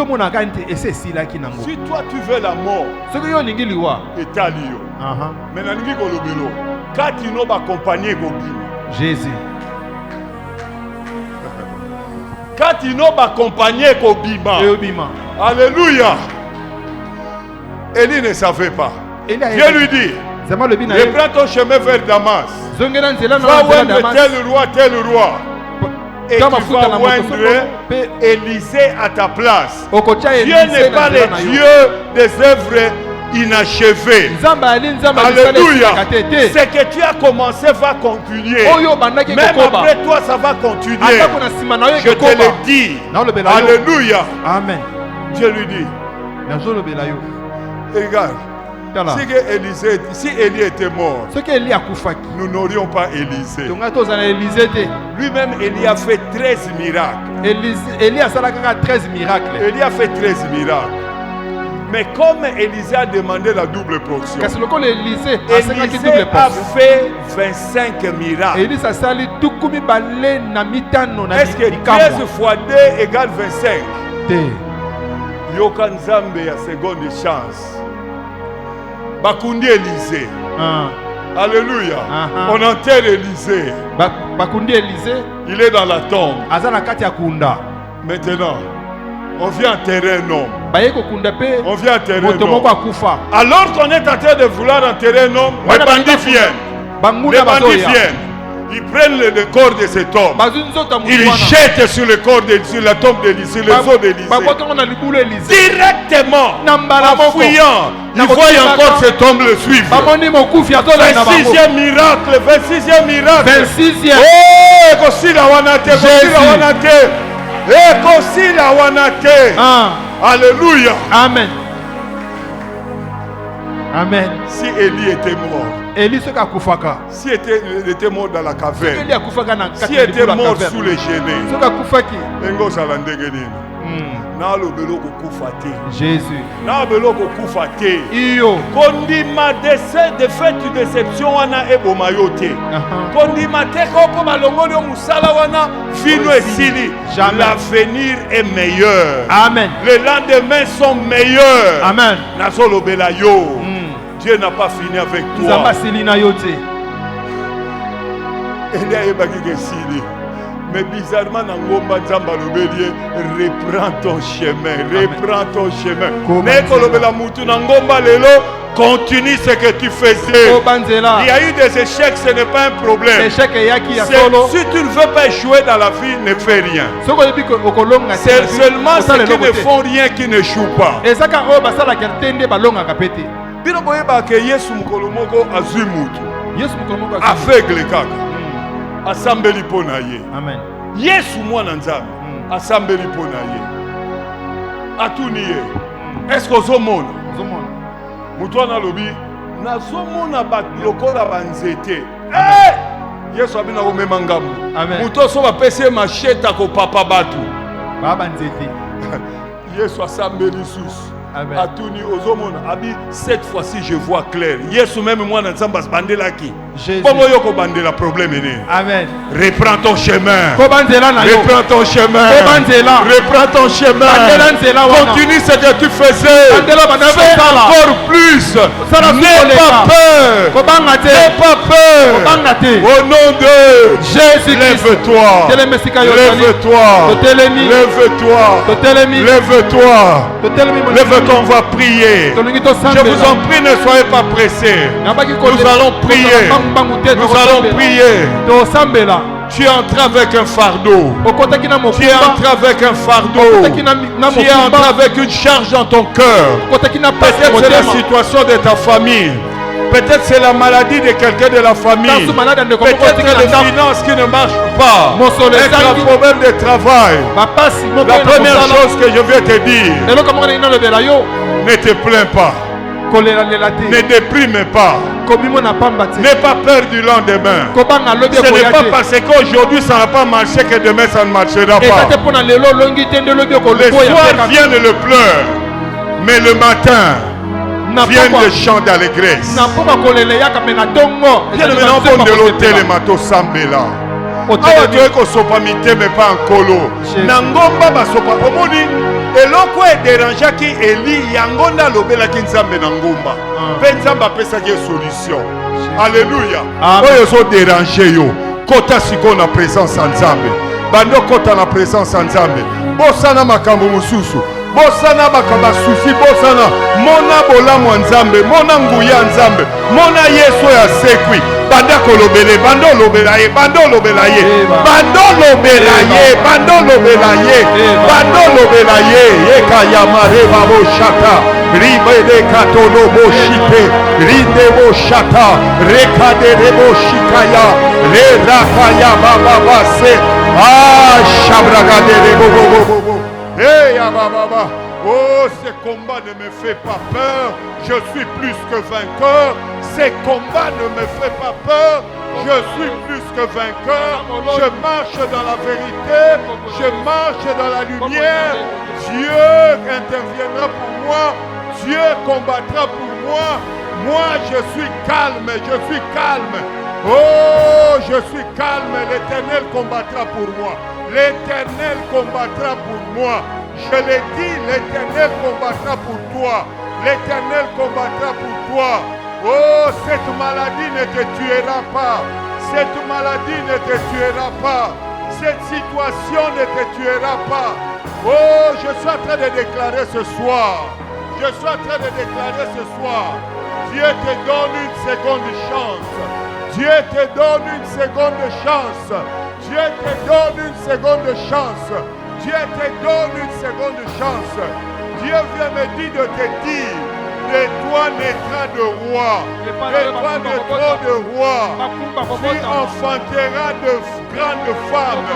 toi tu veux la mort, et t'as l'io. Mais nangi kolobelo. Quand tu n'as pas accompagné Gobi. Jésus. Quand tu n'as pas accompagné Kobima. Alléluia. Élie ne savait pas. Dieu lui dit, reprends ton chemin vers Damas. Va oindre tel roi. Et tu vas oindre Élisée à ta place. Dieu n'est pas le Dieu des œuvres inachevées. Alléluia. Ce que tu as commencé va continuer. Même après toi, ça va continuer. Je te le dis. Alléluia. Amen. Dieu lui dit. Regarde. Si Élie était mort, nous n'aurions pas Élisée. Lui-même, Élie a fait 13 miracles. Élie a fait 13 miracles. Mais comme Élisée a demandé la double portion, Élisée a fait 25 miracles. Est-ce que 13 fois 2 égale 25? yoka nzambe ya seconde chance. Bakundi Élysée. Alléluia. On enterre Élysée. Bakundi Élysée. Il est dans la tombe. Azana kati akunda. Maintenant, on vient enterrer un homme. On vient enterrer un homme. Alors qu'on est en train de vouloir enterrer un homme, les bandits viennent. Les bandits viennent. Ils prennent le corps de cet homme. Ils jettent sur le corps sur la tombe d'Élysée, sur les os d'Élysée. Directement, en fouillant, ils voient encore cet homme le suivre. 26e miracle, 26e miracle. 26e. Oh, Kosila Wanate, Kosila Wanate. Et Kosila Wanate. Alléluia. Amen. Amen. Si Élie était mort, si il était mort dans la caverne, si il était mort sous les genêts, Jésus. Kondima défaite déception wana ebomayote. Kondima teko balongoli musala wana fino esili. L'avenir est meilleur. Amen. Les lendemains sont meilleurs. Amen. Nazolo belayo. Dieu n'a pas fini avec toi. Mais bizarrement, Nangomba Nzamba Lobelie, reprends ton chemin, reprends ton chemin. Continue ce que tu faisais. Il y a eu des échecs, ce n'est pas un problème. Si tu ne veux pas échouer dans la vie, ne fais rien. C'est seulement ceux qui ne font rien qui n'échouent pas. Bino boyeba ke Yesu mukolo moko azwi mutu. Yesu mukolo moko aveugle kaka. Asambeli pona ye. Amen. Yesu mwana nzambe asambeli pona ye. Atuni ye. Est-ce que ozomona? Ozomona. Mutu ana lobi nazomona ba lokola banzete. Yesu abina komema ngambo. Mutu so ba pese machete ko papa batu. Baba nzete. Yesu asambeli susu. Atuni ozomona abi cette fois-ci je vois clair. Yesu même moi na nzamba bandela ki. Bongo yoko bandela problème ene. Amen. Reprends ton chemin. Reprends ton chemin. Reprends ton chemin. Continue ce que tu faisais. Fais encore plus. N'aie pas peur. N'aie pas peur. Au nom de Jésus, lève-toi. Lève-toi. Lève-toi. Lève-toi. On va prier. Je vous en prie, ne soyez pas pressés. Nous allons prier. Nous allons prier. Tu es entré avec un fardeau. Tu es entré avec un fardeau. Tu es entré avec une charge dans ton cœur. Peut-être c'est la situation de ta famille. Peut-être c'est la maladie de quelqu'un de la famille. Peut-être c'est les finances qui ne marchent pas. C'est un problème de travail. La première chose que je vais te dire, ne te plains pas. Ne déprime pas. N'aie pas peur du lendemain. Ce n'est pas parce qu'aujourd'hui ça n'a pas marché que demain ça ne marchera pas. Le soir vient le pleur, mais le matin vient le chant d'allégresse. Viens maintenant pour de l'hôtel et mato sambela. Awa tu es ko sopa miteme pas en colo. Nangomba ba sopa omoni eloko e déranger ki Eli yangonda lobela ki nzambe nangomba. Pe nzamba pesa ki solution. Alléluia. Oyo so déranger yo. Kota siko na présence en nzambe. Bando kota na présence en nzambe. Bosana makambo mususu. Bosana bakaba susi bosana mona bolamu nzambe mona nguya nzambe mona Yesu ya sekwi banda kolobele bando lobela ye bando lobela ye bando lobela ye bando lobela ye bando lobela ye yeka yamare babo shata ribe de katolo bo shite rinde bo shata rekade de bo shikaya re rakaya baba base shabragade de bo. Hey, Baba, oh, ce combat ne me fait pas peur. Je suis plus que vainqueur. Ces combats ne me fait pas peur. Je suis plus que vainqueur. Je marche dans la vérité. Je marche dans la lumière. Dieu interviendra pour moi. Dieu combattra pour moi. Moi, je suis calme. Je suis calme. Oh, je suis calme. L'Éternel combattra pour moi. L'Éternel combattra pour moi. Je l'ai dit, l'Éternel combattra pour toi. L'Éternel combattra pour toi. Oh, cette maladie ne te tuera pas. Cette maladie ne te tuera pas. Cette situation ne te tuera pas. Oh, je suis en train de déclarer ce soir. Je suis en train de déclarer ce soir. Dieu te donne une seconde chance. Dieu te donne une seconde chance. Dieu te donne une seconde chance. Dieu te donne une seconde chance. Dieu vient me dire de te dire, de toi naîtra de roi. De toi naîtra de roi. Tu enfanteras de grandes femmes.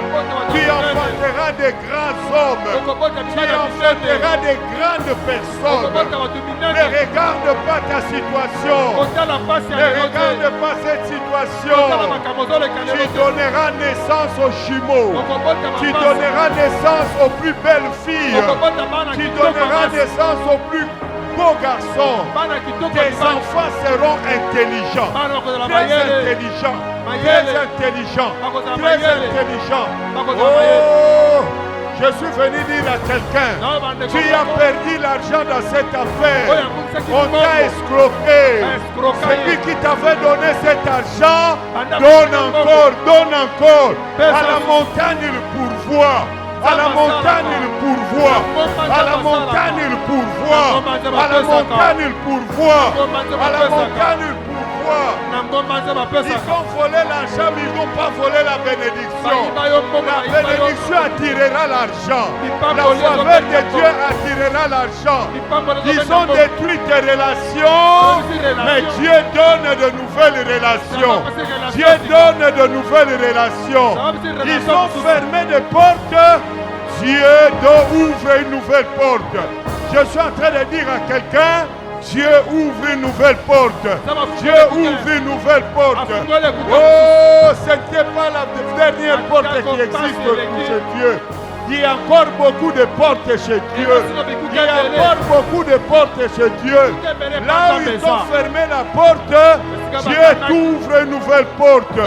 Tu enfanteras de grands hommes. Tu enfanteras de grandes personnes. Ne regarde pas ta situation. Ne regarde pas cette situation. Tu donneras naissance aux jumeaux. Tu donneras naissance aux plus belles filles. Tu donneras naissance aux plus beaux garçons. Tes enfants seront intelligents. Très intelligents. Très intelligents. Très intelligents. Oh! Je suis venu dire à quelqu'un, tu as perdu l'argent dans cette affaire. On t'a escroqué. Celui qui t'avait donné cet argent, donne encore, donne encore. À la montagne, il pourvoit. À la montagne, il pourvoit. À la montagne, il pourvoit. À la montagne, il pourvoit. À la montagne, il pourvoit. Ils ont volé l'argent, mais ils n'ont pas volé la bénédiction. La bénédiction attirera l'argent. La faveur de Dieu attirera l'argent. Ils ont détruit tes relations, mais Dieu donne de nouvelles relations. Dieu donne de nouvelles relations. Ils ont fermé des portes. Dieu ouvre une nouvelle porte. Je suis en train de dire à quelqu'un, Dieu ouvre une nouvelle porte. Dieu ouvre une nouvelle porte. Oh, ce n'était pas la dernière porte qui existe chez Dieu. Il y a encore beaucoup de portes chez Dieu. Il y a encore beaucoup de portes chez Dieu. Là où ils ont fermé la porte, Dieu t'ouvre une nouvelle porte.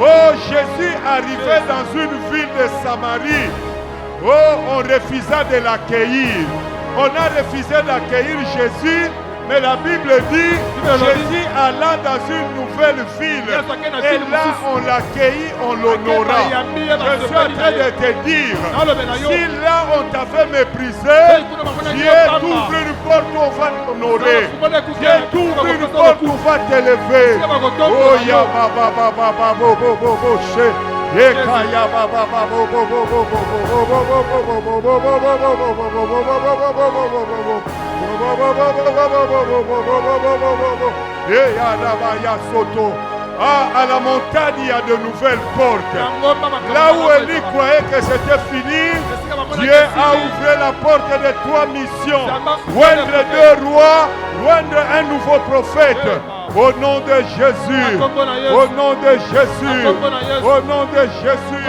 Oh, Jésus arrivait dans une ville de Samarie. Oh, on refusa de l'accueillir. On a refusé d'accueillir Jésus, mais la Bible dit Jésus alla dans une nouvelle ville. Et là, on l'accueillit, on l'honora. Je suis en train de te dire, si là on t'avait méprisé, Dieu t'ouvre une porte où on va t'honorer. Dieu t'ouvre une porte où on va t'élever. Oh, ya ba ba ba ba ba bo bo bo bo she. Ah, à la montagne, il y a de nouvelles portes. Là où Élie croyait que c'était fini, Dieu a ouvert la porte de 3 missions. Oindre 2 rois, oindre un nouveau prophète. Au nom de Jésus, au nom de Jésus, au nom de Jésus.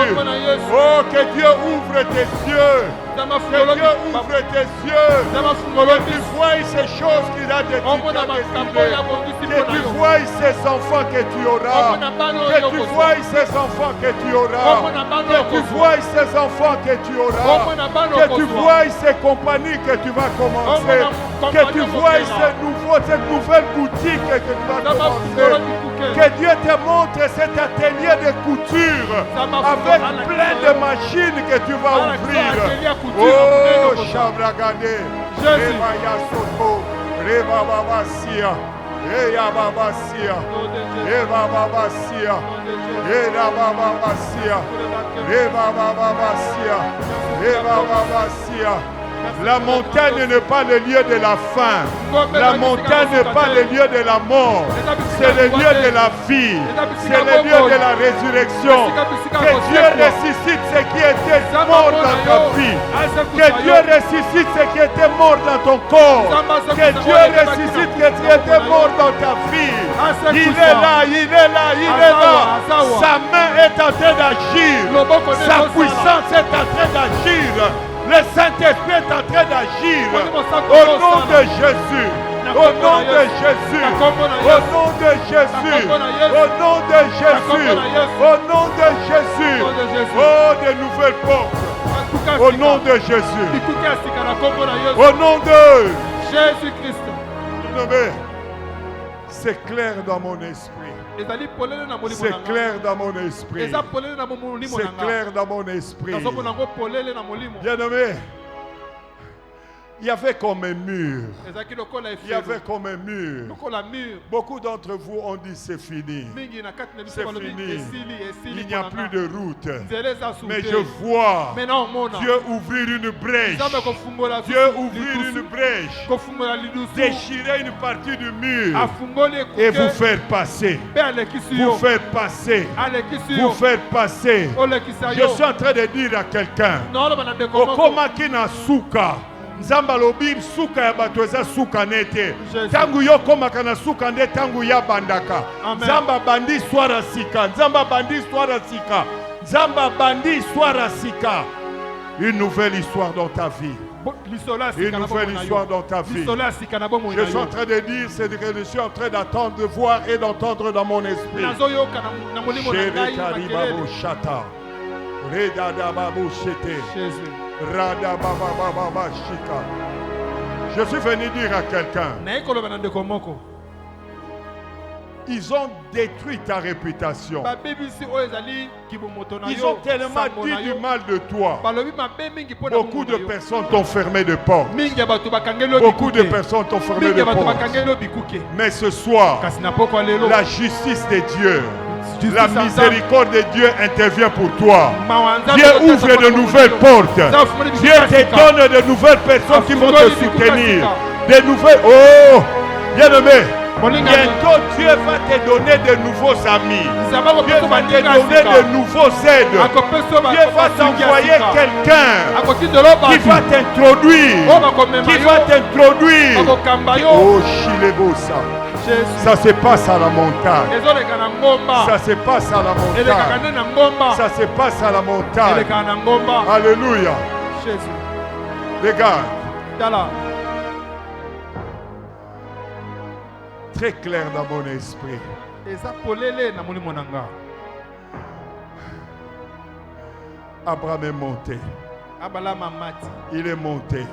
Oh, que Dieu ouvre tes yeux. Que Dieu ouvre tes yeux. Que tu vois ces choses qu'il a décidé. Que tu vois ces enfants que tu auras. Que tu vois ces enfants que tu auras. Que tu vois ces enfants que tu auras. Que tu vois ces compagnies que tu vas commencer. Que tu vois cette nouvelle boutique que tu vas commencer. Que Dieu te montre cet atelier de couture avec plein de machines que tu vas ouvrir. Oh, Chabragane, Reba Yasoto, Reba Babasia, Eya Babasia, Eva Babasia, Eda Babasia, Reba Babasia, Eva Babasia. La montagne n'est pas le lieu de la faim. La montagne n'est pas le lieu de la mort. C'est le lieu de la vie. C'est le lieu de la résurrection. Que Dieu ressuscite ce qui était mort dans ta vie. Que Dieu ressuscite ce qui était mort dans ton corps. Que Dieu ressuscite ce qui était mort dans ta vie. Il est là, il est là, il est là. Sa main est en train d'agir. Sa puissance est en train d'agir. Le Saint-Esprit est en train d'agir au nom de Jésus. Au nom de Jésus. Au nom de Jésus. Au nom de Jésus. Au nom de Jésus. Oh, de nouvelles portes. Au nom de Jésus. Au nom de Jésus-Christ. C'est clair dans mon esprit. C'est clair dans mon esprit. C'est clair dans mon esprit. Bien-aimé, il y avait comme un mur. Il y avait comme un mur. Beaucoup d'entre vous ont dit c'est fini. C'est fini. Il n'y a plus de route. Mais je vois Dieu ouvrir une brèche. Dieu ouvrir une brèche. Déchirer une partie du mur. Et vous faire passer. Vous faire passer. Vous faire passer. Je suis en train de dire à quelqu'un. Okomaki suka. Nzamba lobi suka ya bato eza suka nete. Tangu yo komaka na suka nde tangu ya bandaka. Nzamba bandi swara sika. Nzamba bandi swara sika. Nzamba bandi swara sika. Une nouvelle histoire dans ta vie. Une nouvelle histoire dans ta vie. Je suis en train de dire, c'est que je suis en train d'attendre, de voir et d'entendre dans mon esprit. Je suis venu dire à quelqu'un, ils ont détruit ta réputation. Ils ont tellement dit du mal de toi. Beaucoup de personnes t'ont fermé de porte. Beaucoup de personnes t'ont fermé de porte. Mais ce soir, la justice de Dieu, la miséricorde de Dieu intervient pour toi. Dieu ouvre de nouvelles portes. Dieu te donne de nouvelles personnes qui vont te soutenir. De nouvelles... Oh, bien-aimé, bientôt Dieu va te donner de nouveaux amis. Dieu va te donner de nouveaux aides. Dieu va t'envoyer quelqu'un qui va t'introduire. Qui va t'introduire. Oh, Chilebosa. Ça se passe à la montagne. Ça se passe à la montagne. Ça se passe à la montagne. Alléluia. Regarde. Très clair dans mon esprit. Abraham est monté. Il est monté.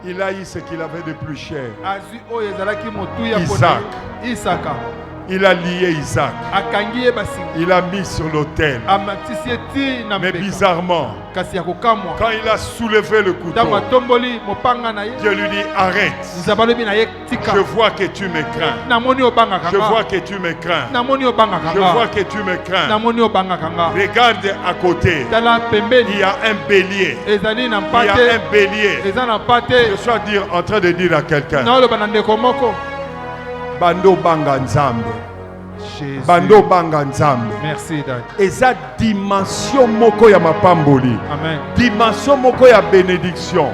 Il a eu ce qu'il avait de plus cher. Isaac. Il a lié Isaac. Il a mis sur l'autel. Mais bizarrement, quand il a soulevé le couteau, Dieu lui dit arrête. Je vois que tu me crains. Je vois que tu me crains. Je vois que tu me crains. Regarde à côté. Il y a un bélier. Il y a un bélier. Je suis en train de dire à quelqu'un. Bando banga nzambe. Bando banga nzambe. Merci Dad. Eza dimension moko ya mapamboli. Amen. Dimension moko ya bénédiction.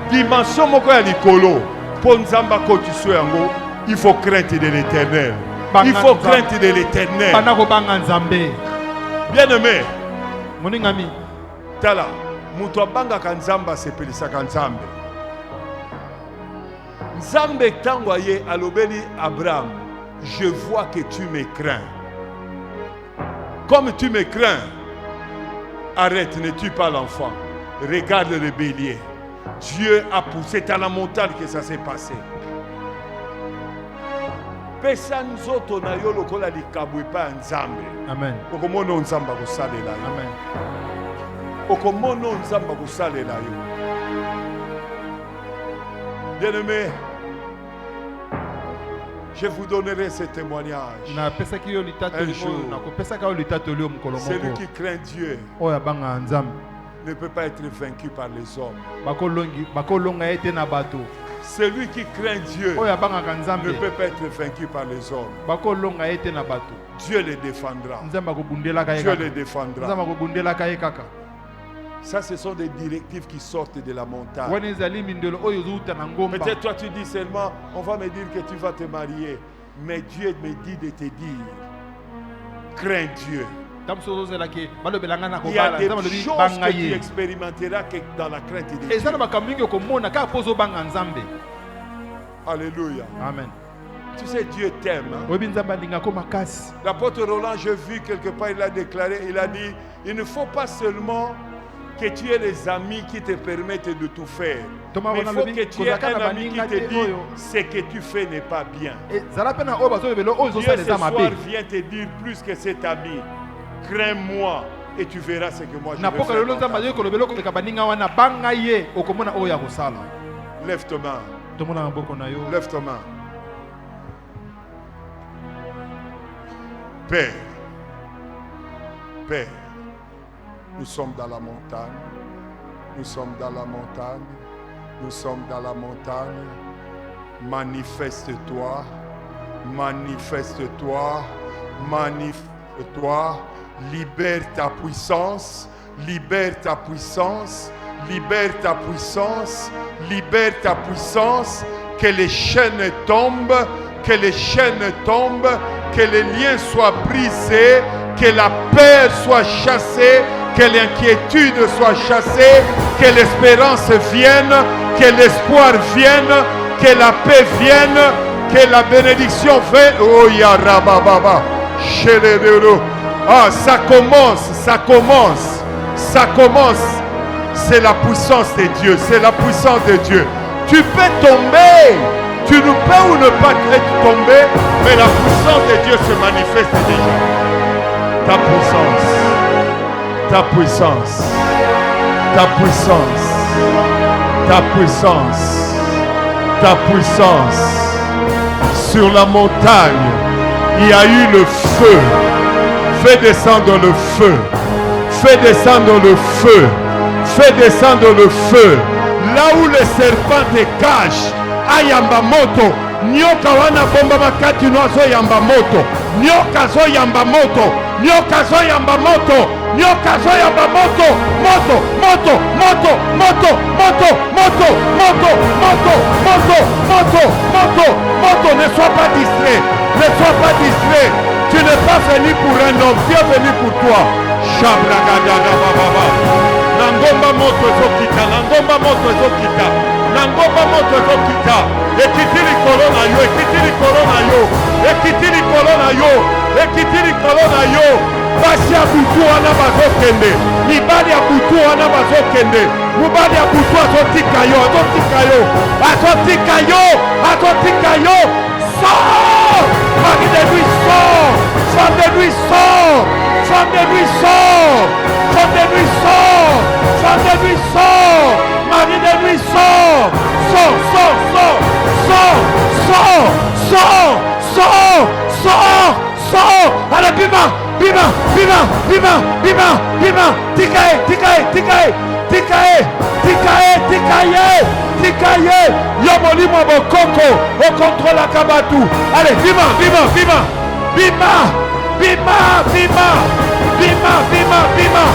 Dimension moko ya likolo. Po nzamba kotiso yango, il faut craindre de l'Éternel. Il faut craindre de l'Éternel. Bien-aimé. Moningami. Tala, muto banga kanzamba sepelisaka nzambe. Nzambe tango ye alobeli Abraham, je vois que tu me crains. Comme tu me crains, arrête, ne tue pas l'enfant. Regarde le bélier. Dieu a poussé, c'est à la montagne que ça s'est passé. Personne n'autre n'a eu le col à l'ikaboué pas Nzambe. Amen. Okomono Nzamba ko salela. Amen. Okomono Nzamba ko salela yo. Bien-aimé, je vous donnerai ce témoignage. Un jour, celui qui craint Dieu ne peut pas être vaincu par les hommes. Celui qui craint Dieu ne peut pas être vaincu par les hommes. Dieu les défendra. Dieu les défendra. Ça, ce sont des directives qui sortent de la montagne. Peut-être toi tu dis seulement, on va me dire que tu vas te marier. Mais Dieu me dit de te dire, crains Dieu. Il y a des choses que tu expérimenteras que dans la crainte de Dieu. Alléluia. Amen. Tu sais, Dieu t'aime. Hein? Oyebi Nzambe alingaka makasi. L'apôtre Roland, j'ai vu quelque part, il a déclaré, il a dit, il ne faut pas seulement que tu aies des amis qui te permettent de tout faire. Mais il faut que tu aies un ami qui te dit, ce que tu fais n'est pas bien. Dieu ce soir vient te dire plus que cet ami. Crains-moi et tu verras ce que moi je vais faire. Lève ta main. Lève ta main. Père, Père, nous sommes dans la montagne, nous sommes dans la montagne, nous sommes dans la montagne. Manifeste-toi, manifeste-toi, manifeste-toi, libère ta puissance, libère ta puissance, libère ta puissance, libère ta puissance, que les chaînes tombent, que les chaînes tombent, que les liens soient brisés, que la peur soit chassée, que l'inquiétude soit chassée, que l'espérance vienne, que l'espoir vienne, que la paix vienne, que la bénédiction vienne. Oh yarababa, ah, ça commence, ça commence, ça commence. C'est la puissance de Dieu, c'est la puissance de Dieu. Tu peux tomber. Tu ne peux ou ne pas tomber, mais la puissance de Dieu se manifeste déjà. Ta puissance, ta puissance, ta puissance, ta puissance, ta puissance. Sur la montagne, il y a eu le feu. Fais descendre le feu. Fais descendre le feu. Fais descendre le feu. Là où le serpent te cache, ayamba moto, nyoka wana bomba makati nozo yamba moto, nyoka zo yamba moto, nyoka zo yamba moto, nyoka zo yamba moto, moto, moto, moto, moto, moto, moto, moto, moto, moto, moto, moto, moto, ne sois pas distrait, ne sois pas distrait, tu n'es pas venu pour un homme, tu es venu pour toi. Shabragada baba, nangomba moto ezokita, nangomba moto ezokita. Nangomba moto ezokita, ekitili kolona yo, ekitili kolona yo, ekitili kolona yo, ekitili kolona yo. Basi ya butu wana bazokende, mibali ya butu wana bazokende, mubali ya butu azotika yo, azotika yo, azotika yo, azotika yo. Sors, Marie de nuit sort, femme de nuit sort, femme de nuit sort, femme de nuit sort, femme de nuit sort. Marie de nuit sort, sort, sort, sort, sort, sort, sort, sort, sort, sort. Allez, bima, bima, bima, bima, bima, bima, tikae, tikae, tikae, tikae, tikae, tikae, tikae. Yomoli mo bokoko, au contrôle la kabatu. Allez, bima, bima, bima, bima, bima, bima, bima, bima, bima,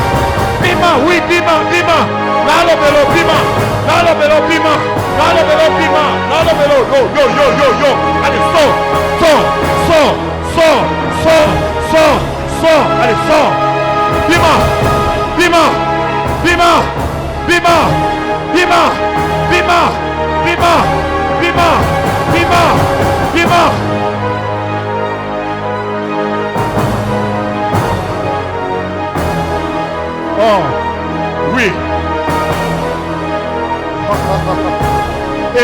bima, oui, bima, bima. Nalo belo bima, nalo belo bima, nalo belo bima, nalo belo yo yo yo yo yo. Allez sors, sors, sors, sors, sors, sors, sors. Allez sors. Bima, bima, bima, bima, bima, bima, bima, bima, bima, bima. Oh, oui.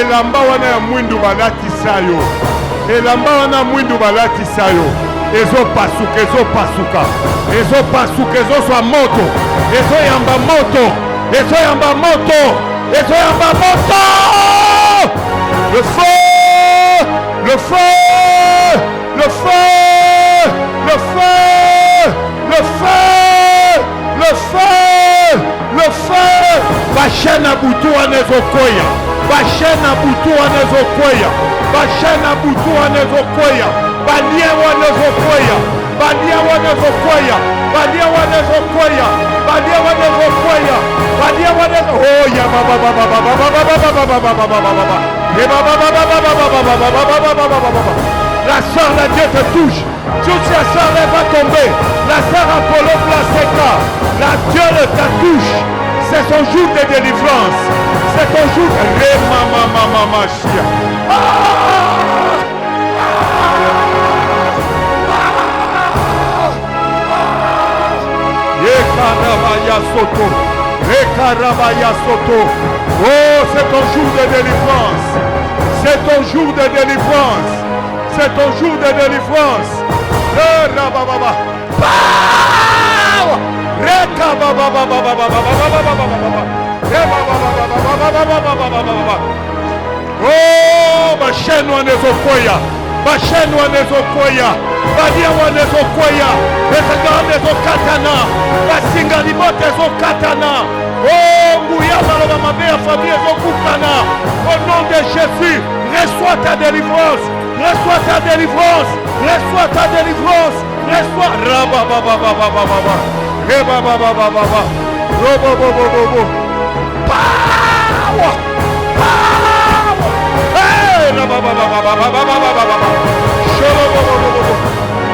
Elamba wana ya mwindu balatisa yo, elamba wana ya mwindu balatisa yo, ezopasuka, ezopasuka, ezopasuka, ezoswa moto, ezoyamba moto, ezoyamba moto, ezoyamba moto. Le feu, le feu, le feu, le feu, le feu, le feu, le feu. Bashana butu anezokoya, bashana butu anezokoya, bashana butu anezokoya, balia wanezokoya, balia wanezokoya, balia wanezokoya, balia wanezokoya, balia wanezokoya. Oh ya baba baba baba baba baba baba baba baba. Et baba baba baba baba baba baba baba. La sœur de Dieu te touche. Toute sa sœur elle va tomber. La sœur Apollo Placenta, la Dieu te touche. C'est son jour de délivrance. C'est ton jour de... Rekarabaya Soto. Rekarabaya Soto. Oh, c'est ton jour de délivrance. C'est ton jour de délivrance. C'est ton jour de délivrance. Rabababa. Oh, ma chaîne ou nezokoya, ma chaîne ou nezokoya, ma dia ou nezokoya, les gars nezokatana, la singalimote nezokatana. Oh, Mouya Maloma ma mère famille ezokutana. Au nom de Jésus, reçois ta délivrance, reçois ta délivrance, reçois ta délivrance, reçois. Rababababababa, rebababababa, robobobobobo. Power, power. Hey, rababababababababa. Sholobobobobobo.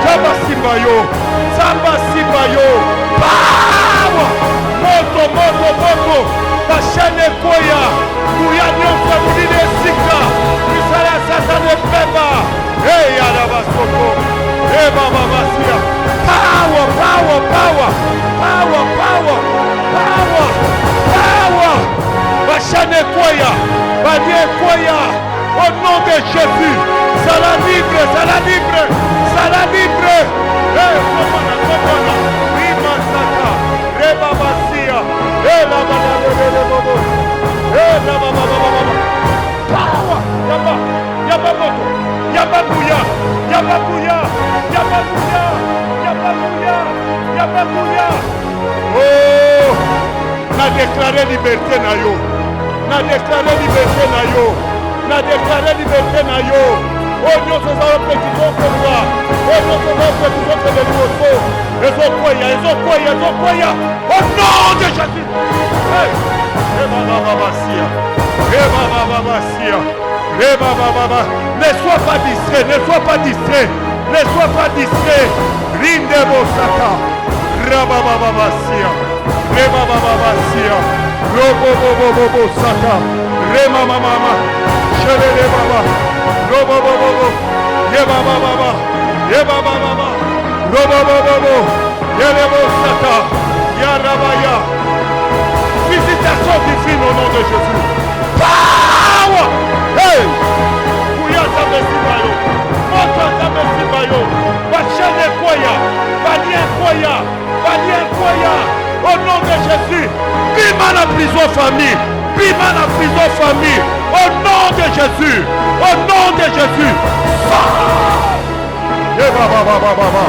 Zamba Simbayo, Zamba Simbayo. Power. Moto, moto, moto. La chaîne est koya. Mouya nyonso mouline sika. Misala satane peba. Hey, Yadabasoto. Hey, Baba Basia. Power, power, power. Power, power. Power, power. La chaîne est koya. Bani est koya. Au nom de Jésus. Sala libre, sala libre. Sala libre. Hey, Komana, Komana. Rima Sata. Reba Basia. Hey, la Baba, Bobo. Hey, la Baba, Baba. Power. Yaba, Yaba Moto. Yaba Bouya. Yaba Bouya. Yaba Bouya. Yaba Bouya. Yaba Bouya. Oh, na déclaré liberté na yo. Na déclaré liberté na yo. Na déclaré liberté na yo. Oh, nous sommes petits enfants. Oh, nous sommes petits enfants de l'Osso. Ils ont quoi? Au nom de Jésus. Hey, ne sois pas distrait, ne sois pas distrait, ne sois pas distrait. Rinde Bosaka. Rabababasia. Rebababasia. Robobobobobo Saka. Remamama. Chelele Baba. Robobobobo. Yebababa. Yebababa. Robobobobo. Yelebo Saka. Yarabaya. Visitation divine au nom de Jésus. Power! Hey! Kouya Zamesibayo. Moto Zamesibayo. Bachane Koya. Bani Koya. Bani Koya. Au nom de Jésus. Bima la prison famille. Bima la prison famille. Au nom de Jésus. Au nom de Jésus. Yeba baba baba.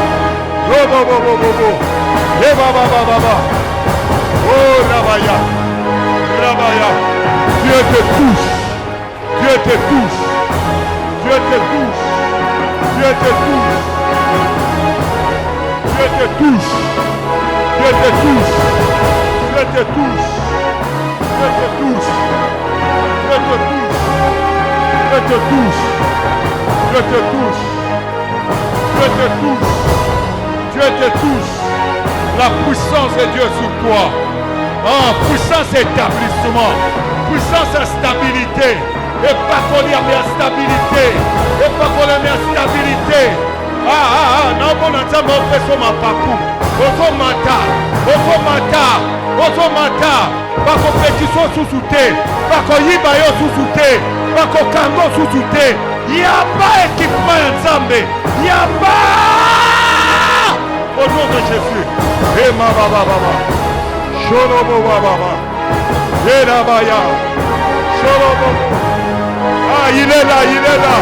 Robo bobo bobo. Yeba baba baba. Oh Rabaya. Rabaya. Dieu te touche. Dieu te touche. Dieu te touche. Dieu te touche. Dieu te touche. Dieu te touche. Dieu te touche. Dieu te touche. Dieu te touche. Dieu te touche. Dieu te touche. Dieu te touche. Dieu te touche. La puissance de Dieu sur toi. Ah, puissance établissement. Puissance à stabilité. Et pas qu'on y a mis à stabilité. Et pas qu'on a mis à stabilité. Non, bon, on a fait son mapapou. Ozo mata. Ozo mata. Ozo mata. Pas qu'on pétition sous-souté. Pas qu'on y baille sous-souté. Pas qu'on kango sous-souté. Il n'y a pas équipement ensemble. Il n'y a pas. Au nom de Jésus. Et ma baba baba. Sholobo baba. Et la baya. Sholobo. Ah, il est là, il est là.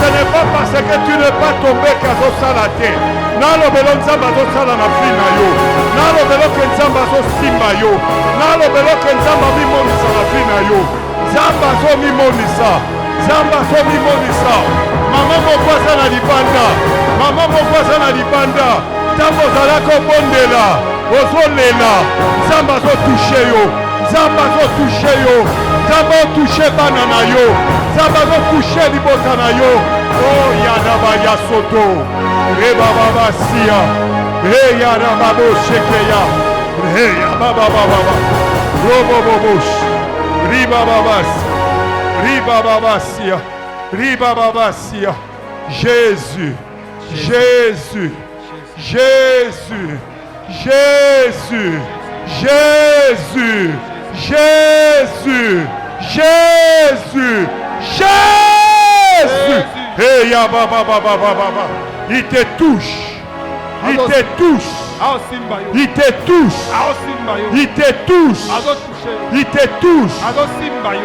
Ce n'est pas parce que tu n'es pas tombé qu'à zo salate. Na lo belo nzamba zo sala na fina yo. Na lo belo ke nzamba zo simba yo. Na lo belo ke nzamba mi monisa na fina yo. Nzamba zo mi monisa. Nzamba zo mi monisa. Mama mokwaza na libanda. Mama mokwaza na libanda. Tambo zalako bondela. Ozolela. Nzamba zo touche yo. Nzamba zo touche yo. Nzamba zo touche banana yo. Nzamba zo touche libota na yo. Oh yadaba ya soto. Reba baba sia. Hey yadaba bo shekeya. Hey yababa baba. Robo bobosh. Riba babas. Riba babasia. Riba babasia. Jésus. Jésus. Jésus. Jésus. Jésus, Jésus, Jésus, Jésus. Hey, ya baba baba baba. Il te touche. Il te touche. Il te touche. Il te touche. Il te touche.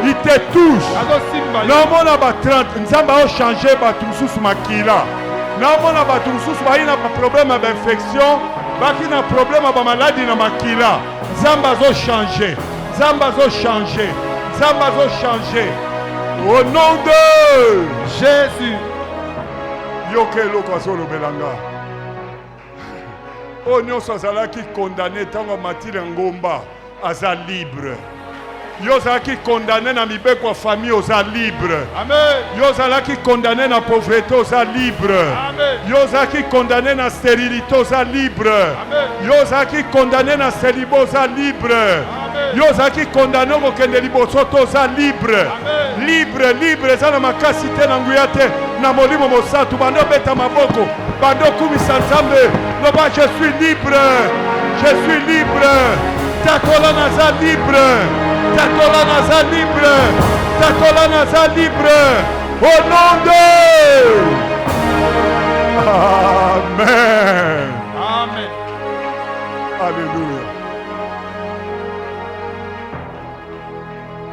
Il te touche. Non, mon abat 30. Nous avons changé Batoussous Makila. Non, mon abat Batoussous, il y a un problème d'infection. Il y a un problème de maladie dans Makila. Zambazo changé. Zambazo changé. Zambazo changé. Au nom de Jésus. Yoke Lokasolo Belanga. Oh non, ça qui condamné tant que Mathilde Ngomba aza libre. Yo qui condamné na mibeko famille oza libre. Amen. Yo qui condamné na pauvreté oza libre. Amen. Yo qui condamné na stérilité oza libre. Amen. Yo qui condamné na célibat oza libre. Amen. Yo qui condamné au kende liboso oza libre. Amen. Libre, libre, ça na makasi te na nguya te na molimo mosatu bando beta maboko bando kumisa nzambe loba je suis libre, je suis libre. Takola naza libre, takola naza libre, takola naza libre. Au nom de Amen. Amen. Alléluia.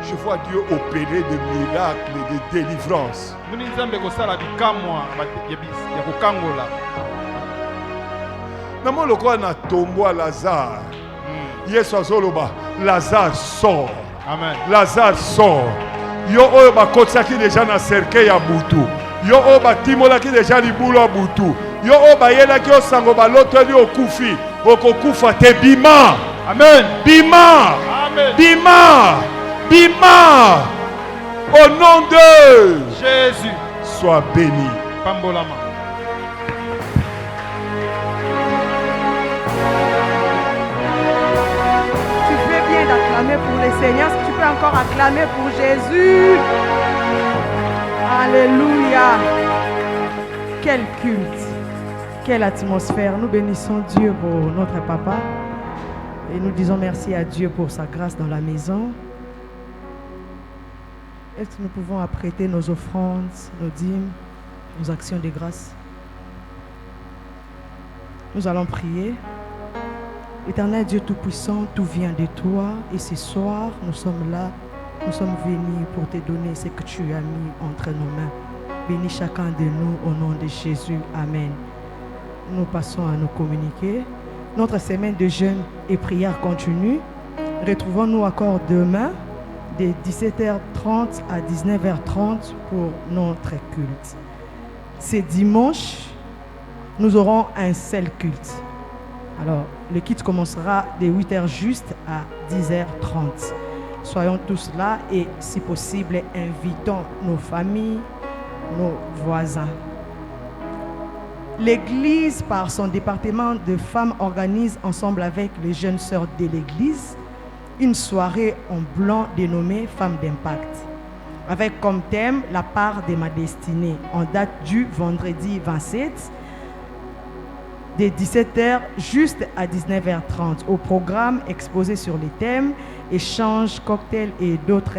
Je vois Dieu opérer de miracles et de délivrance. Namo lokwa na tombo à Lazare. Yesu azoloba Lazare sort. Amen. Lazare sort. Yo oyo bakotisaki déjà na cercueil ya butu. Yo oyo batimolaki déjà libulu ya butu. Yo oyo bayelaki osango baloteli okufi. Okokufa te bima. Amen. Bima. Amen. Bima. Bima. Au nom de Jésus. Sois béni. Pambolama. Tu fais bien d'acclamer pour le Seigneur. Si tu peux encore acclamer pour Jésus. Alléluia. Quel culte. Quelle atmosphère. Nous bénissons Dieu pour notre papa. Et nous disons merci à Dieu pour sa grâce dans la maison. Est-ce que nous pouvons apprêter nos offrandes, nos dîmes, nos actions de grâce? Nous allons prier. Éternel Dieu Tout-Puissant, tout vient de toi. Et ce soir, nous sommes là. Nous sommes venus pour te donner ce que tu as mis entre nos mains. Bénis chacun de nous au nom de Jésus. Amen. Nous passons à nous communiquer. Notre semaine de jeûne et prière continue. Retrouvons-nous encore demain de 17h30 à 19h30 pour notre culte. Ce dimanche, nous aurons un seul culte. Alors, le culte commencera de 8h juste à 10h30. Soyons tous là et, si possible, invitons nos familles, nos voisins. L'Église, par son département de femmes, organise ensemble avec les jeunes sœurs de l'Église une soirée en blanc dénommée Femmes d'Impact, avec comme thème la part de ma destinée, en date du vendredi 27, de 17h juste à 19h30. Au programme exposé sur les thèmes, échanges, cocktails et d'autres